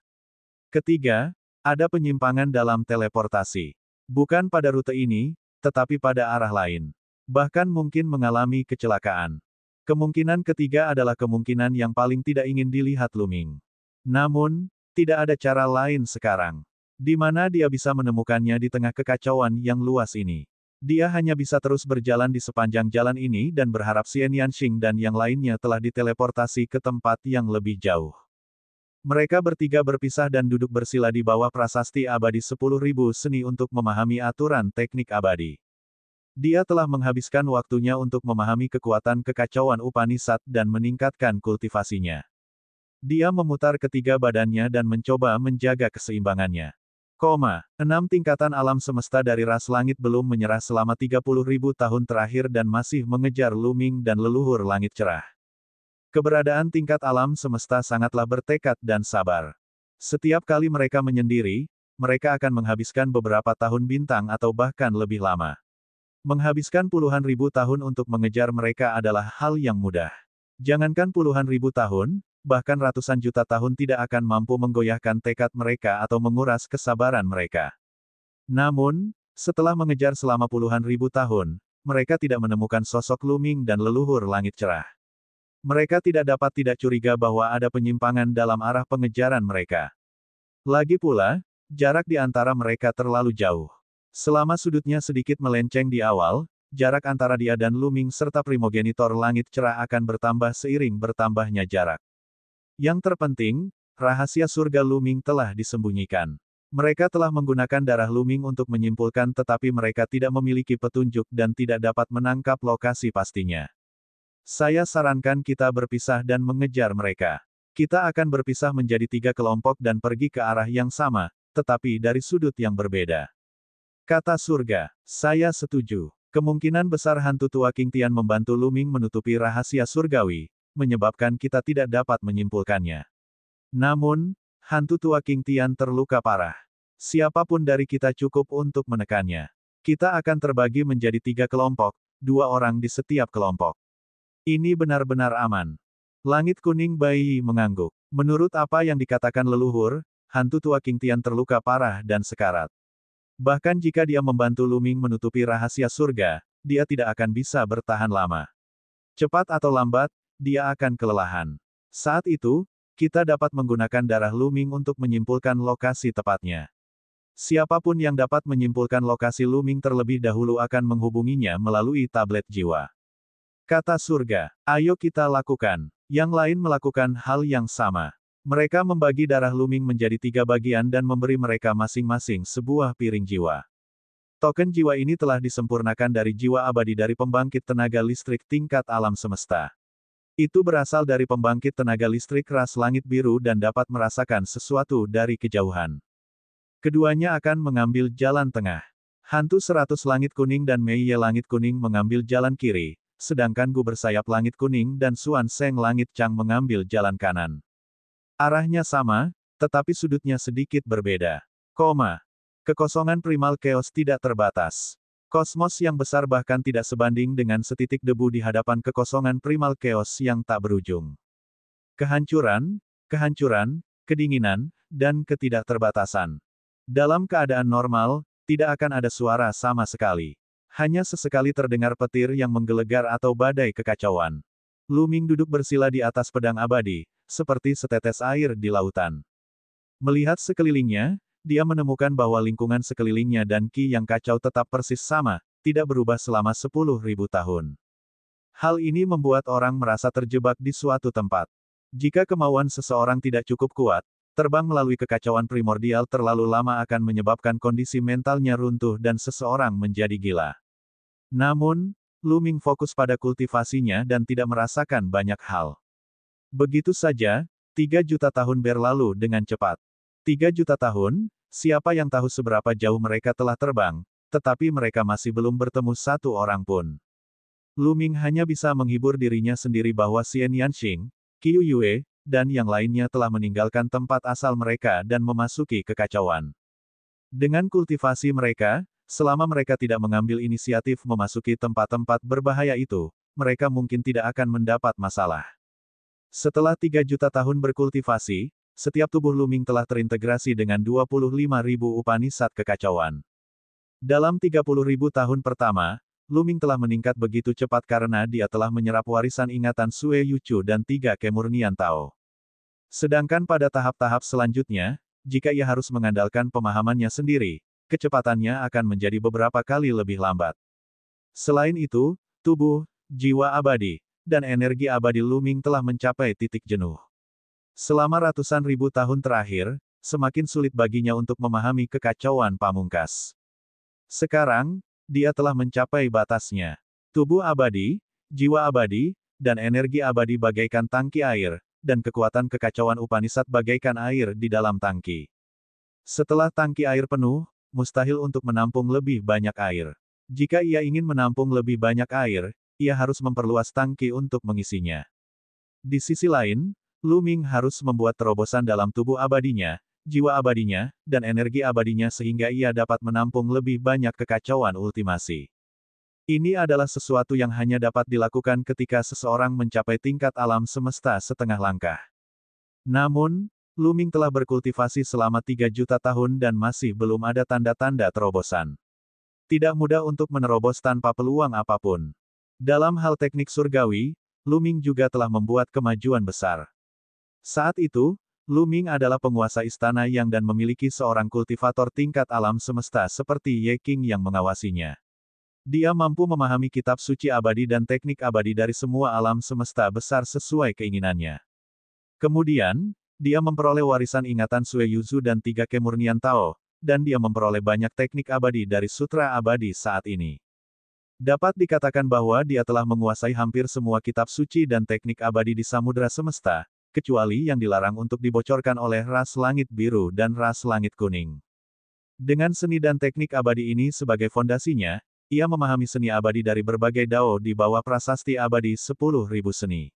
Ketiga, ada penyimpangan dalam teleportasi. Bukan pada rute ini, tetapi pada arah lain. Bahkan mungkin mengalami kecelakaan. Kemungkinan ketiga adalah kemungkinan yang paling tidak ingin dilihat Luming. Namun, tidak ada cara lain sekarang. Di mana dia bisa menemukannya di tengah kekacauan yang luas ini. Dia hanya bisa terus berjalan di sepanjang jalan ini dan berharap Xian Yanxing dan yang lainnya telah diteleportasi ke tempat yang lebih jauh. Mereka bertiga berpisah dan duduk bersila di bawah prasasti abadi 10.000 seni untuk memahami aturan teknik abadi. Dia telah menghabiskan waktunya untuk memahami kekuatan kekacauan Upanishad dan meningkatkan kultivasinya. Dia memutar ketiga badannya dan mencoba menjaga keseimbangannya. 6 tingkatan alam semesta dari ras langit belum menyerah selama 30.000 tahun terakhir dan masih mengejar Luming dan leluhur langit cerah. Keberadaan tingkat alam semesta sangatlah bertekad dan sabar. Setiap kali mereka menyendiri, mereka akan menghabiskan beberapa tahun bintang atau bahkan lebih lama. Menghabiskan puluhan ribu tahun untuk mengejar mereka adalah hal yang mudah. Jangankan puluhan ribu tahun, bahkan ratusan juta tahun tidak akan mampu menggoyahkan tekad mereka atau menguras kesabaran mereka. Namun, setelah mengejar selama puluhan ribu tahun, mereka tidak menemukan sosok Luming dan leluhur langit cerah. Mereka tidak dapat tidak curiga bahwa ada penyimpangan dalam arah pengejaran mereka. Lagi pula, jarak di antara mereka terlalu jauh. Selama sudutnya sedikit melenceng di awal, jarak antara dia dan Luming serta primogenitor langit cerah akan bertambah seiring bertambahnya jarak. Yang terpenting, rahasia surga Luming telah disembunyikan. Mereka telah menggunakan darah Luming untuk menyimpulkan tetapi mereka tidak memiliki petunjuk dan tidak dapat menangkap lokasi pastinya. Saya sarankan kita berpisah dan mengejar mereka. Kita akan berpisah menjadi 3 kelompok dan pergi ke arah yang sama, tetapi dari sudut yang berbeda. Kata surga, saya setuju. Kemungkinan besar hantu tua King Tian membantu Luming menutupi rahasia surgawi, menyebabkan kita tidak dapat menyimpulkannya. Namun, hantu tua King Tian terluka parah. Siapapun dari kita cukup untuk menekannya. Kita akan terbagi menjadi 3 kelompok, 2 orang di setiap kelompok. Ini benar-benar aman. Langit kuning Bai mengangguk. Menurut apa yang dikatakan leluhur, hantu tua King Tian terluka parah dan sekarat. Bahkan jika dia membantu Luming menutupi rahasia surga, dia tidak akan bisa bertahan lama. Cepat atau lambat, dia akan kelelahan. Saat itu, kita dapat menggunakan darah Luming untuk menyimpulkan lokasi tepatnya. Siapapun yang dapat menyimpulkan lokasi Luming terlebih dahulu akan menghubunginya melalui tablet jiwa. Kata surga, ayo kita lakukan. Yang lain melakukan hal yang sama. Mereka membagi darah Luming menjadi 3 bagian dan memberi mereka masing-masing sebuah piring jiwa. Token jiwa ini telah disempurnakan dari jiwa abadi dari pembangkit tenaga listrik tingkat alam semesta. Itu berasal dari pembangkit tenaga listrik ras langit biru dan dapat merasakan sesuatu dari kejauhan. Keduanya akan mengambil jalan tengah. Hantu 100 langit kuning dan Meiye langit kuning mengambil jalan kiri, sedangkan Gu bersayap langit kuning dan Xuan Sheng langit Chang mengambil jalan kanan. Arahnya sama, tetapi sudutnya sedikit berbeda. Kekosongan primal chaos tidak terbatas. Kosmos yang besar bahkan tidak sebanding dengan setitik debu di hadapan kekosongan primal chaos yang tak berujung. Kehancuran, kedinginan, dan ketidakterbatasan. Dalam keadaan normal, tidak akan ada suara sama sekali. Hanya sesekali terdengar petir yang menggelegar atau badai kekacauan. Luming duduk bersila di atas pedang abadi, seperti setetes air di lautan. Melihat sekelilingnya, dia menemukan bahwa lingkungan sekelilingnya dan Qi yang kacau tetap persis sama, tidak berubah selama 10.000 tahun. Hal ini membuat orang merasa terjebak di suatu tempat. Jika kemauan seseorang tidak cukup kuat, terbang melalui kekacauan primordial terlalu lama akan menyebabkan kondisi mentalnya runtuh dan seseorang menjadi gila. Namun, Luming fokus pada kultivasinya dan tidak merasakan banyak hal. Begitu saja, 3 juta tahun berlalu dengan cepat. 3 juta tahun, siapa yang tahu seberapa jauh mereka telah terbang, tetapi mereka masih belum bertemu satu orang pun. Luming hanya bisa menghibur dirinya sendiri bahwa Xian Yanxing, Qiu Yue, dan yang lainnya telah meninggalkan tempat asal mereka dan memasuki kekacauan. Dengan kultivasi mereka, selama mereka tidak mengambil inisiatif memasuki tempat-tempat berbahaya itu, mereka mungkin tidak akan mendapat masalah. Setelah 3 juta tahun berkultivasi, setiap tubuh Luming telah terintegrasi dengan 25.000 Upanishad kekacauan. Dalam 30.000 tahun pertama, Luming telah meningkat begitu cepat karena dia telah menyerap warisan ingatan Sue Yuchu dan 3 kemurnian Tao. Sedangkan pada tahap-tahap selanjutnya, jika ia harus mengandalkan pemahamannya sendiri, kecepatannya akan menjadi beberapa kali lebih lambat. Selain itu, tubuh, jiwa abadi, dan energi abadi Luming telah mencapai titik jenuh. Selama ratusan ribu tahun terakhir, semakin sulit baginya untuk memahami kekacauan pamungkas. Sekarang, dia telah mencapai batasnya. Tubuh abadi, jiwa abadi, dan energi abadi bagaikan tangki air, dan kekuatan kekacauan Upanishad bagaikan air di dalam tangki. Setelah tangki air penuh, mustahil untuk menampung lebih banyak air. Jika ia ingin menampung lebih banyak air, ia harus memperluas tangki untuk mengisinya. Di sisi lain, Lu Ming harus membuat terobosan dalam tubuh abadinya, jiwa abadinya, dan energi abadinya sehingga ia dapat menampung lebih banyak kekacauan ultimasi. Ini adalah sesuatu yang hanya dapat dilakukan ketika seseorang mencapai tingkat alam semesta setengah langkah. Namun, Lu Ming telah berkultivasi selama 3 juta tahun dan masih belum ada tanda-tanda terobosan. Tidak mudah untuk menerobos tanpa peluang apapun. Dalam hal teknik surgawi, Lu Ming juga telah membuat kemajuan besar. Saat itu, Lu Ming adalah penguasa istana yang dan memiliki seorang kultivator tingkat alam semesta seperti Ye Qing yang mengawasinya. Dia mampu memahami kitab suci abadi dan teknik abadi dari semua alam semesta besar sesuai keinginannya. Kemudian, dia memperoleh warisan ingatan Sui Yuzu dan 3 kemurnian Tao, dan dia memperoleh banyak teknik abadi dari sutra abadi saat ini. Dapat dikatakan bahwa dia telah menguasai hampir semua kitab suci dan teknik abadi di samudera semesta, kecuali yang dilarang untuk dibocorkan oleh ras langit biru dan ras langit kuning. Dengan seni dan teknik abadi ini sebagai fondasinya, ia memahami seni abadi dari berbagai dao di bawah prasasti abadi 10.000 seni.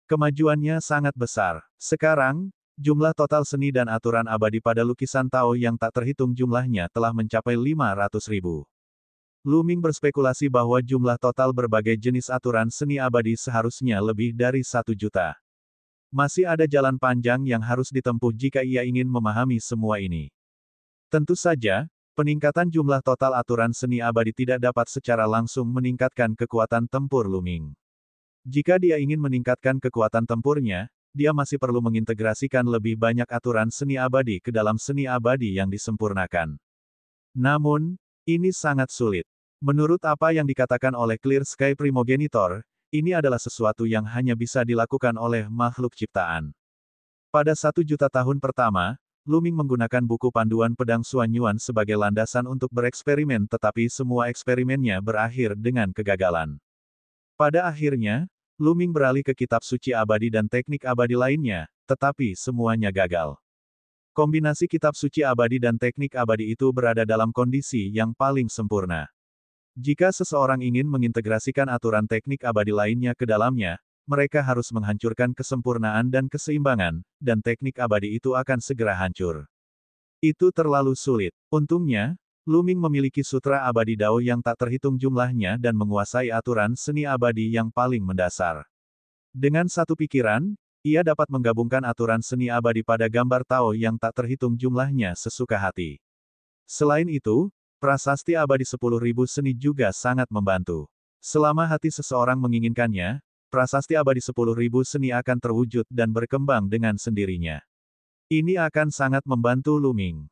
Kemajuannya sangat besar. Sekarang, jumlah total seni dan aturan abadi pada lukisan Tao yang tak terhitung jumlahnya telah mencapai 500.000. Lu Ming berspekulasi bahwa jumlah total berbagai jenis aturan seni abadi seharusnya lebih dari 1 juta. Masih ada jalan panjang yang harus ditempuh jika ia ingin memahami semua ini. Tentu saja, peningkatan jumlah total aturan seni abadi tidak dapat secara langsung meningkatkan kekuatan tempur Lu Ming. Jika dia ingin meningkatkan kekuatan tempurnya, dia masih perlu mengintegrasikan lebih banyak aturan seni abadi ke dalam seni abadi yang disempurnakan. Namun, ini sangat sulit. Menurut apa yang dikatakan oleh Clear Sky Primogenitor, ini adalah sesuatu yang hanya bisa dilakukan oleh makhluk ciptaan. Pada 1 juta tahun pertama, Lu Ming menggunakan buku panduan pedang Xuan Yuan sebagai landasan untuk bereksperimen tetapi semua eksperimennya berakhir dengan kegagalan. Pada akhirnya, Lu Ming beralih ke kitab suci abadi dan teknik abadi lainnya, tetapi semuanya gagal. Kombinasi kitab suci abadi dan teknik abadi itu berada dalam kondisi yang paling sempurna. Jika seseorang ingin mengintegrasikan aturan teknik abadi lainnya ke dalamnya, mereka harus menghancurkan kesempurnaan dan keseimbangan, dan teknik abadi itu akan segera hancur. Itu terlalu sulit. Untungnya, Lu Ming memiliki sutra abadi Dao yang tak terhitung jumlahnya dan menguasai aturan seni abadi yang paling mendasar. Dengan satu pikiran, ia dapat menggabungkan aturan seni abadi pada gambar Tao yang tak terhitung jumlahnya sesuka hati. Selain itu, prasasti abadi 10.000 seni juga sangat membantu. Selama hati seseorang menginginkannya, prasasti abadi 10.000 seni akan terwujud dan berkembang dengan sendirinya. Ini akan sangat membantu Lu Ming.